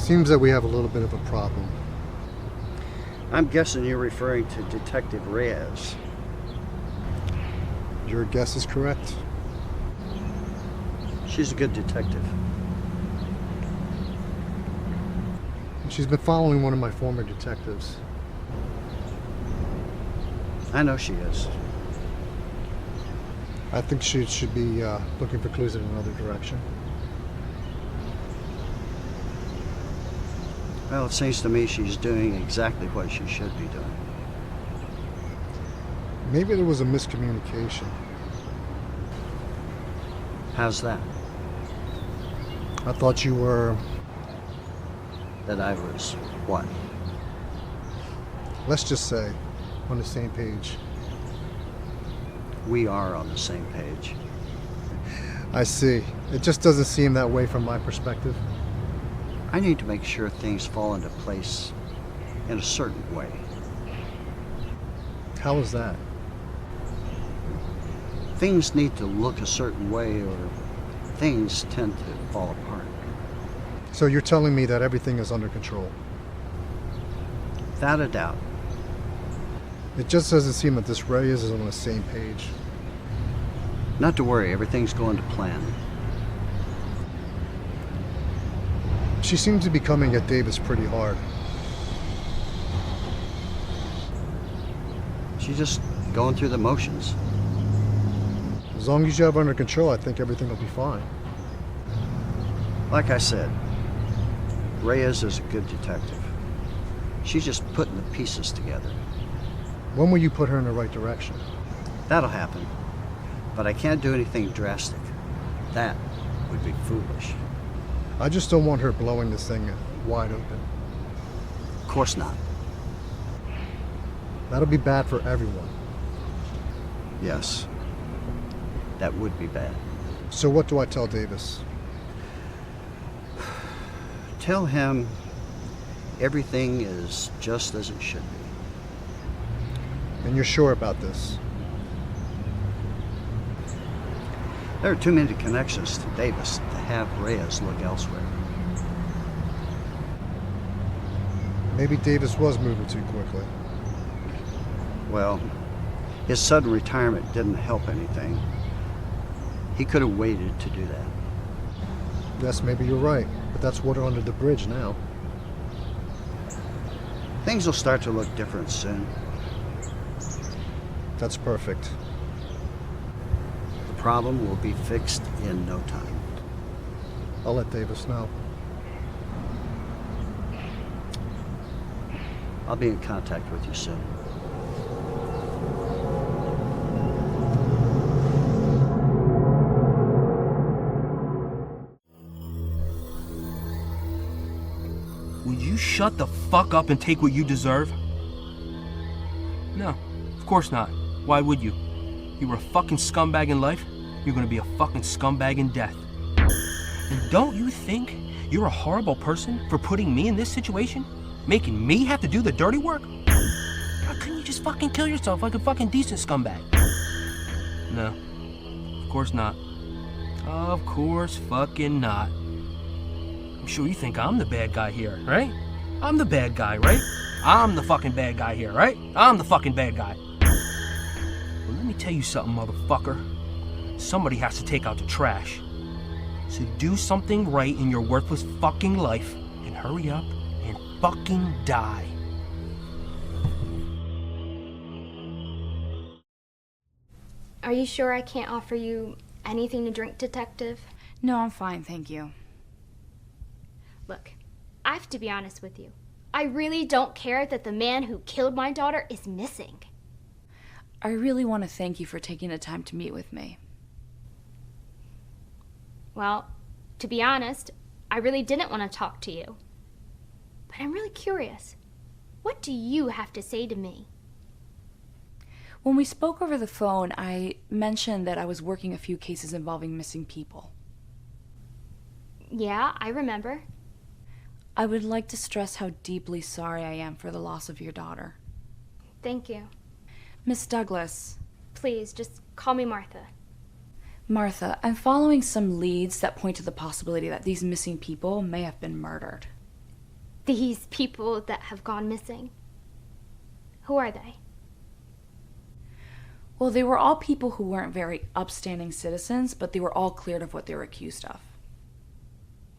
Seems that we have a little bit of a problem. I'm guessing you're referring to Detective Reyes. Your guess is correct. She's a good detective. She's been following one of my former detectives. I know she is. I think she should be looking for clues in another direction. Well, it seems to me she's doing exactly what she should be doing. Maybe there was a miscommunication. How's that? I thought you were... That I was what? let's just say, on the same page. We are on the same page. I see. It just doesn't seem that way from my perspective. I need to make sure things fall into place in a certain way. How is that? Things need to look a certain way or things tend to fall apart. So you're telling me that everything is under control? Without a doubt. It just doesn't seem that this Reyes is on the same page. Not to worry, everything's going to plan. She seems to be coming at Davis pretty hard. She's just going through the motions. As long as you have her under control, I think everything will be fine. Like I said, Reyes is a good detective. She's just putting the pieces together. When will you put her in the right direction? That'll happen. But I can't do anything drastic. That would be foolish. I just don't want her blowing this thing wide open. Of course not. That'll be bad for everyone. Yes. That would be bad. So what do I tell Davis? Tell him everything is just as it should be. And you're sure about this? There are too many connections to Davis to have Reyes look elsewhere. Maybe Davis was moving too quickly. Well, his sudden retirement didn't help anything. He could have waited to do that. Yes, maybe you're right, but that's water under the bridge now. Things will start to look different soon. That's perfect. The problem will be fixed in no time. I'll let Davis know. I'll be in contact with you soon. Would you shut the fuck up and take what you deserve? No, of course not. Why would you? You were a fucking scumbag in life, you're gonna be a fucking scumbag in death. And don't you think you're a horrible person for putting me in this situation? Making me have to do the dirty work? Why couldn't you just fucking kill yourself like a fucking decent scumbag? No, of course not. Of course fucking not. I'm sure you think I'm the bad guy here, right? I'm the bad guy, right? I'm the fucking bad guy here, right? I'm the fucking bad guy. Well, let me tell you something, motherfucker. Somebody has to take out the trash. So do something right in your worthless fucking life and hurry up and fucking die. Are you sure I can't offer you anything to drink, Detective? No, I'm fine, thank you. Look, I have to be honest with you. I really don't care that the man who killed my daughter is missing. I really want to thank you for taking the time to meet with me. Well, to be honest, I really didn't want to talk to you. But I'm really curious. What do you have to say to me? When we spoke over the phone, I mentioned that I was working a few cases involving missing people. Yeah, I remember. I would like to stress how deeply sorry I am for the loss of your daughter. Thank you. Miss Douglas. Please, just call me Martha. Martha, I'm following some leads that point to the possibility that these missing people may have been murdered. These people that have gone missing? Who are they? Well, they were all people who weren't very upstanding citizens, but they were all cleared of what they were accused of.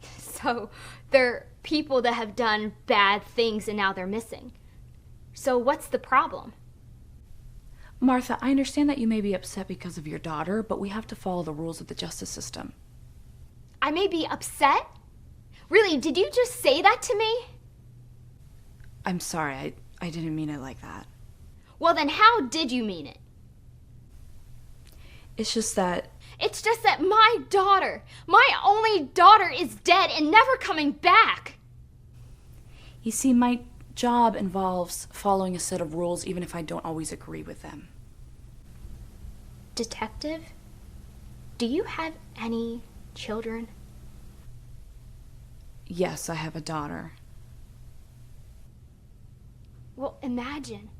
So, they're people that have done bad things and now they're missing. So what's the problem? Martha, I understand that you may be upset because of your daughter, but we have to follow the rules of the justice system. I may be upset? Really, did you just say that to me? I'm sorry, I didn't mean it like that. Well, then how did you mean it? It's just that my daughter, my only daughter, is dead and never coming back. You see, my job involves following a set of rules even if I don't always agree with them. Detective, do you have any children? Yes, I have a daughter. Well, imagine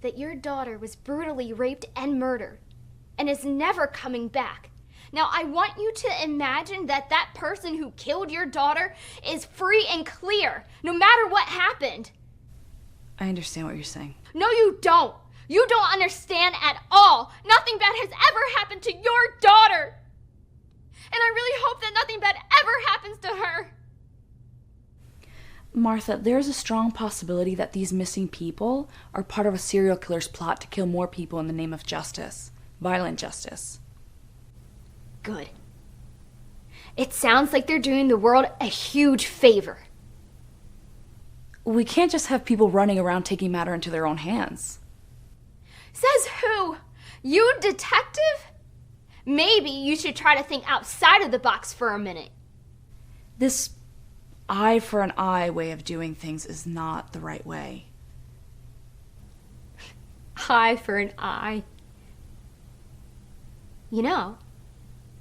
that your daughter was brutally raped and murdered and is never coming back. Now, I want you to imagine that that person who killed your daughter is free and clear, no matter what happened. I understand what you're saying. No, you don't. You don't understand at all. Nothing bad has ever happened to your daughter. And I really hope that nothing bad ever happens to her. Martha, there's a strong possibility that these missing people are part of a serial killer's plot to kill more people in the name of justice. Violent justice. Good. It sounds like they're doing the world a huge favor. We can't just have people running around taking matter into their own hands. Says who? You, detective? Maybe you should try to think outside of the box for a minute. This eye for an eye way of doing things is not the right way. Eye for an eye. You know,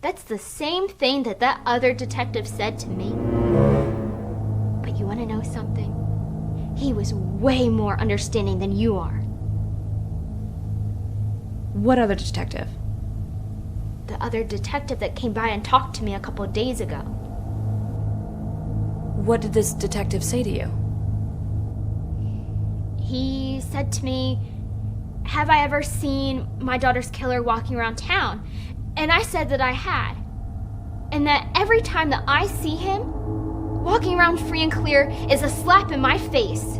That's the same thing that other detective said to me. But you want to know something? He was way more understanding than you are. What other detective? The other detective that came by and talked to me a couple of days ago. What did this detective say to you? He said to me, "Have I ever seen my daughter's killer walking around town?" And I said that I had. And that every time that I see him, walking around free and clear is a slap in my face.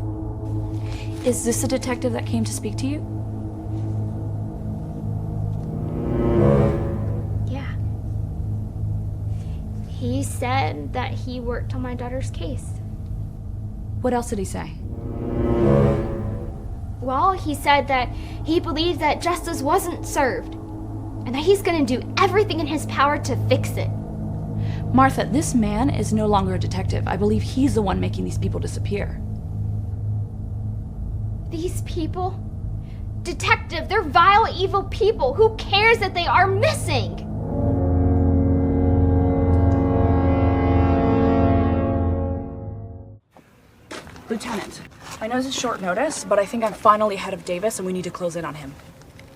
Is this the detective that came to speak to you? Yeah. He said that he worked on my daughter's case. What else did he say? Well, he said that he believed that justice wasn't served, and that he's gonna do everything in his power to fix it. Martha, this man is no longer a detective. I believe he's the one making these people disappear. These people? Detective, they're vile, evil people. Who cares that they are missing? Lieutenant, I know this is short notice, but I think I'm finally ahead of Davis and we need to close in on him.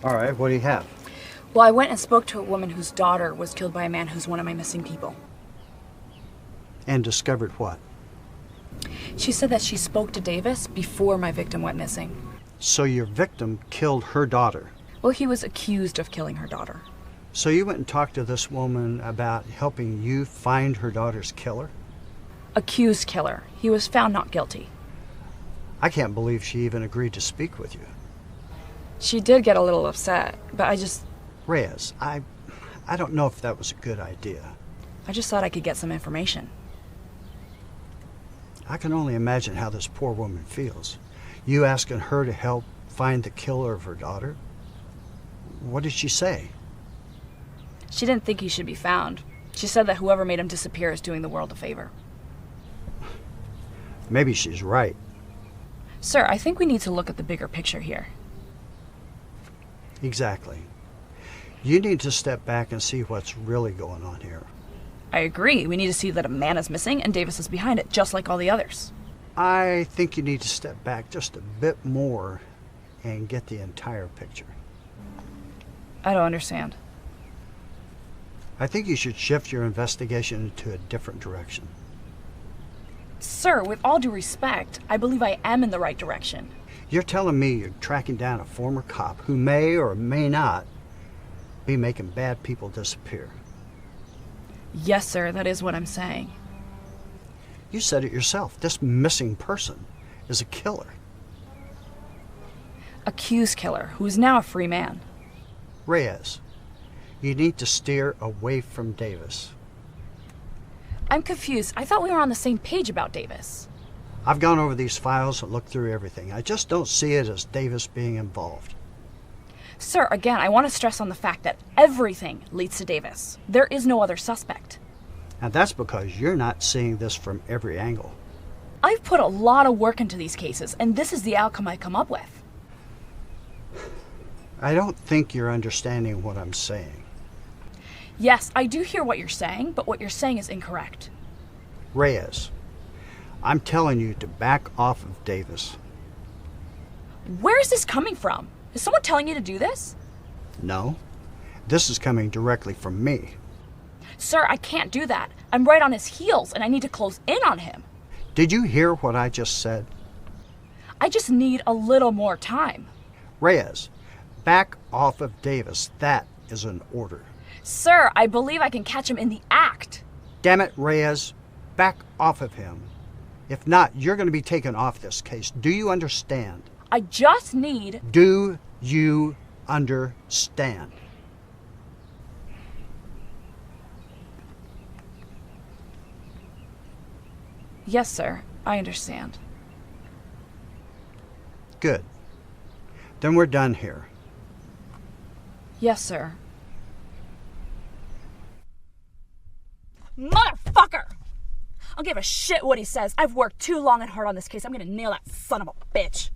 All right, what do you have? Well, I went and spoke to a woman whose daughter was killed by a man who's one of my missing people. And discovered what? She said that she spoke to Davis before my victim went missing. So your victim killed her daughter. Well, he was accused of killing her daughter. So you went and talked to this woman about helping you find her daughter's killer? Accused killer. He was found not guilty. I can't believe she even agreed to speak with you. She did get a little upset, but I just I don't know if that was a good idea. thought I could get some information. I can only imagine how this poor woman feels. You asking her to help find the killer of her daughter? What did she say? She didn't think he should be found. She said that whoever made him disappear is doing the world a favor. Maybe she's right. Sir, I think we need to look at the bigger picture here. Exactly. You need to step back and see what's really going on here. I agree. We need to see that a man is missing and Davis is behind it, just like all the others. I think you need to step back just a bit more and get the entire picture. I don't understand. I think you should shift your investigation into a different direction. Sir, with all due respect, I believe I am in the right direction. You're telling me you're tracking down a former cop who may or may not be making bad people disappear. Yes, sir, that is what I'm saying. You said it yourself. This missing person is a killer. Accused killer, who is now a free man. Reyes, you need to steer away from Davis. I'm confused. I thought we were on the same page about Davis. I've gone over these files and looked through everything. I just don't see it as Davis being involved. Sir, again, I want to stress on the fact that everything leads to Davis. There is no other suspect. And that's because you're not seeing this from every angle. I've put a lot of work into these cases, and this is the outcome I come up with. I don't think you're understanding what I'm saying. Yes, I do hear what you're saying, but what you're saying is incorrect. Reyes, I'm telling you to back off of Davis. Where is this coming from? Is someone telling you to do this? No, this is coming directly from me. Sir, I can't do that. I'm right on his heels, and I need to close in on him. Did you hear what I just said? I just need a little more time. Reyes, back off of Davis. That is an order. Sir, I believe I can catch him in the act. Damn it, Reyes, back off of him. If not, you're going to be taken off this case. Do you understand? I just need... Do you understand? Yes, sir. I understand. Good. Then we're done here. Yes, sir. Motherfucker! I'll give a shit what he says. I've worked too long and hard on this case. I'm gonna nail that son of a bitch.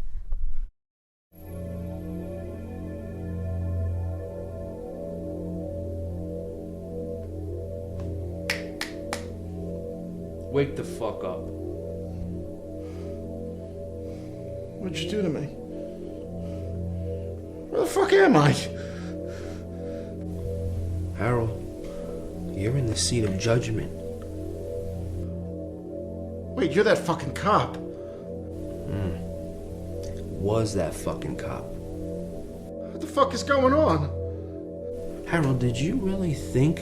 wake the fuck up. What'd you do to me? Where the fuck am I? Harold, you're in the seat of judgment. Wait, you're that fucking cop. Was that fucking cop. What the fuck is going on? Harold, did you really think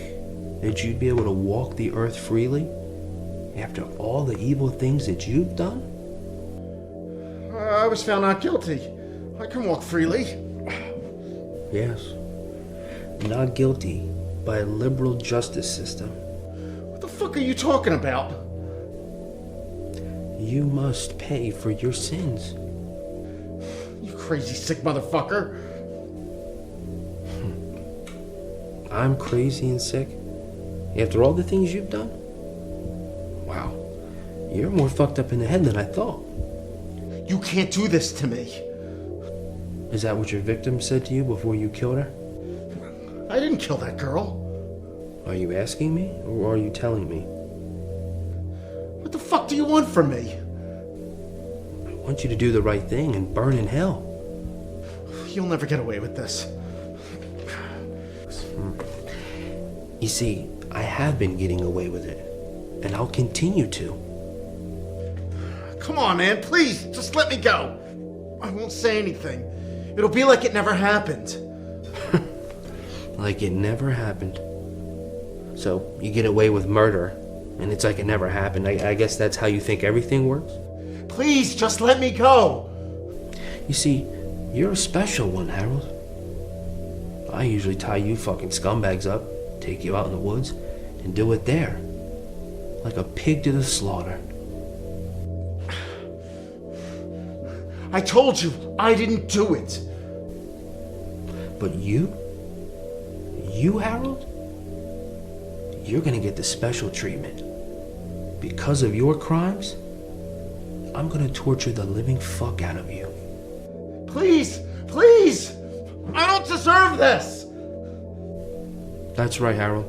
that you'd be able to walk the earth freely after all the evil things that you've done? I was found not guilty. I can walk freely. Yes. Not guilty by a liberal justice system. What the fuck are you talking about? You must pay for your sins. You crazy sick motherfucker. I'm crazy and sick? After all the things you've done? Wow. You're more fucked up in the head than I thought. You can't do this to me. Is that what your victim said to you before you killed her? I didn't kill that girl. Are you asking me, or are you telling me? What the fuck do you want from me? I want you to do the right thing and burn in hell. You'll never get away with this. You see, I have been getting away with it, and I'll continue to. Come on, man, please, just let me go. I won't say anything. It'll be like it never happened. Like it never happened. So, you get away with murder, and it's like it never happened. I guess that's how you think everything works? Please, just let me go. You see, you're a special one, Harold. I usually tie you fucking scumbags up, take you out in the woods, and do it there. Like a pig to the slaughter. I told you, I didn't do it. But you, Harold? You're gonna get the special treatment. Because of your crimes, I'm gonna torture the living fuck out of you. Please, please! I don't deserve this! That's right, Harold.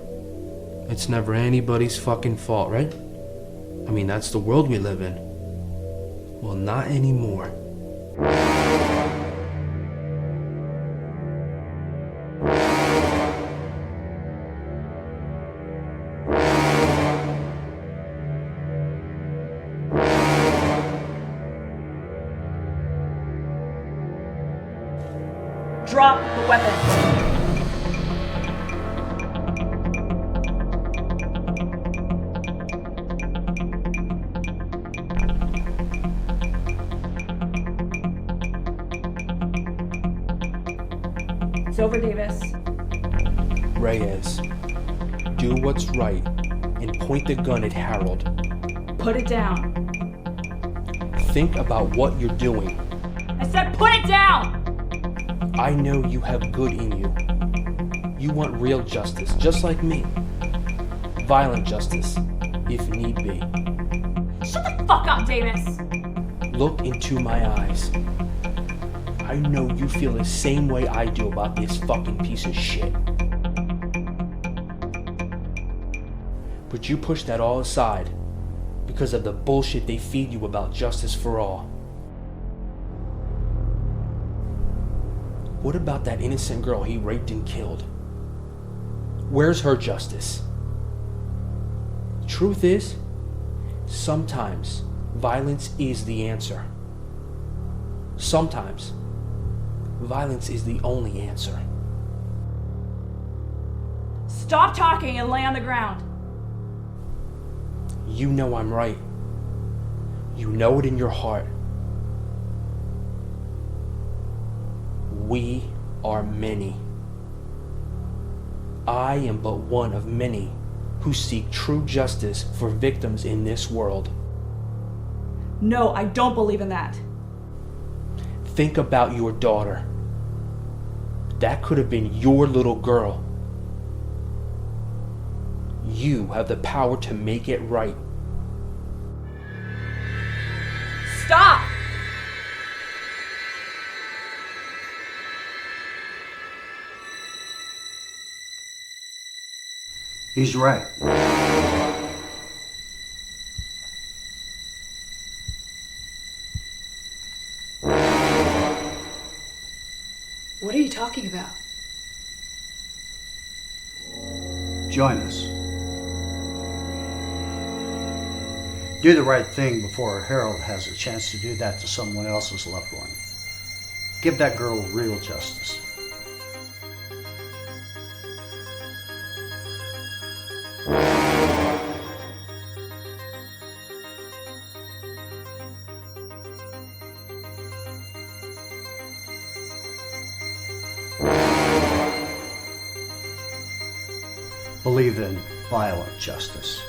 It's never anybody's fucking fault, right? I mean, that's the world we live in. Well, not anymore. Drop the weapon. It's over, Davis. Reyes, do what's right and point the gun at Harold. Put it down. Think about what you're doing. I said put it down! I know you have good in you. You want real justice, just like me. Violent justice, if need be. Shut the fuck up, Davis! Look into my eyes. I know you feel the same way I do about this fucking piece of shit. But you push that all aside because of the bullshit they feed you about justice for all. What about that innocent girl he raped and killed? Where's her justice? Truth is, sometimes violence is the answer. Sometimes violence is the only answer. Stop talking and lay on the ground. You know I'm right. You know it in your heart. We are many. I am but one of many who seek true justice for victims in this world. No, I don't believe in that. Think about your daughter. That could have been your little girl. You have the power to make it right. Stop! He's right. What are you talking about? Join us. Do the right thing before Harold has a chance to do that to someone else's loved one. Give that girl real justice. Believe in violent justice.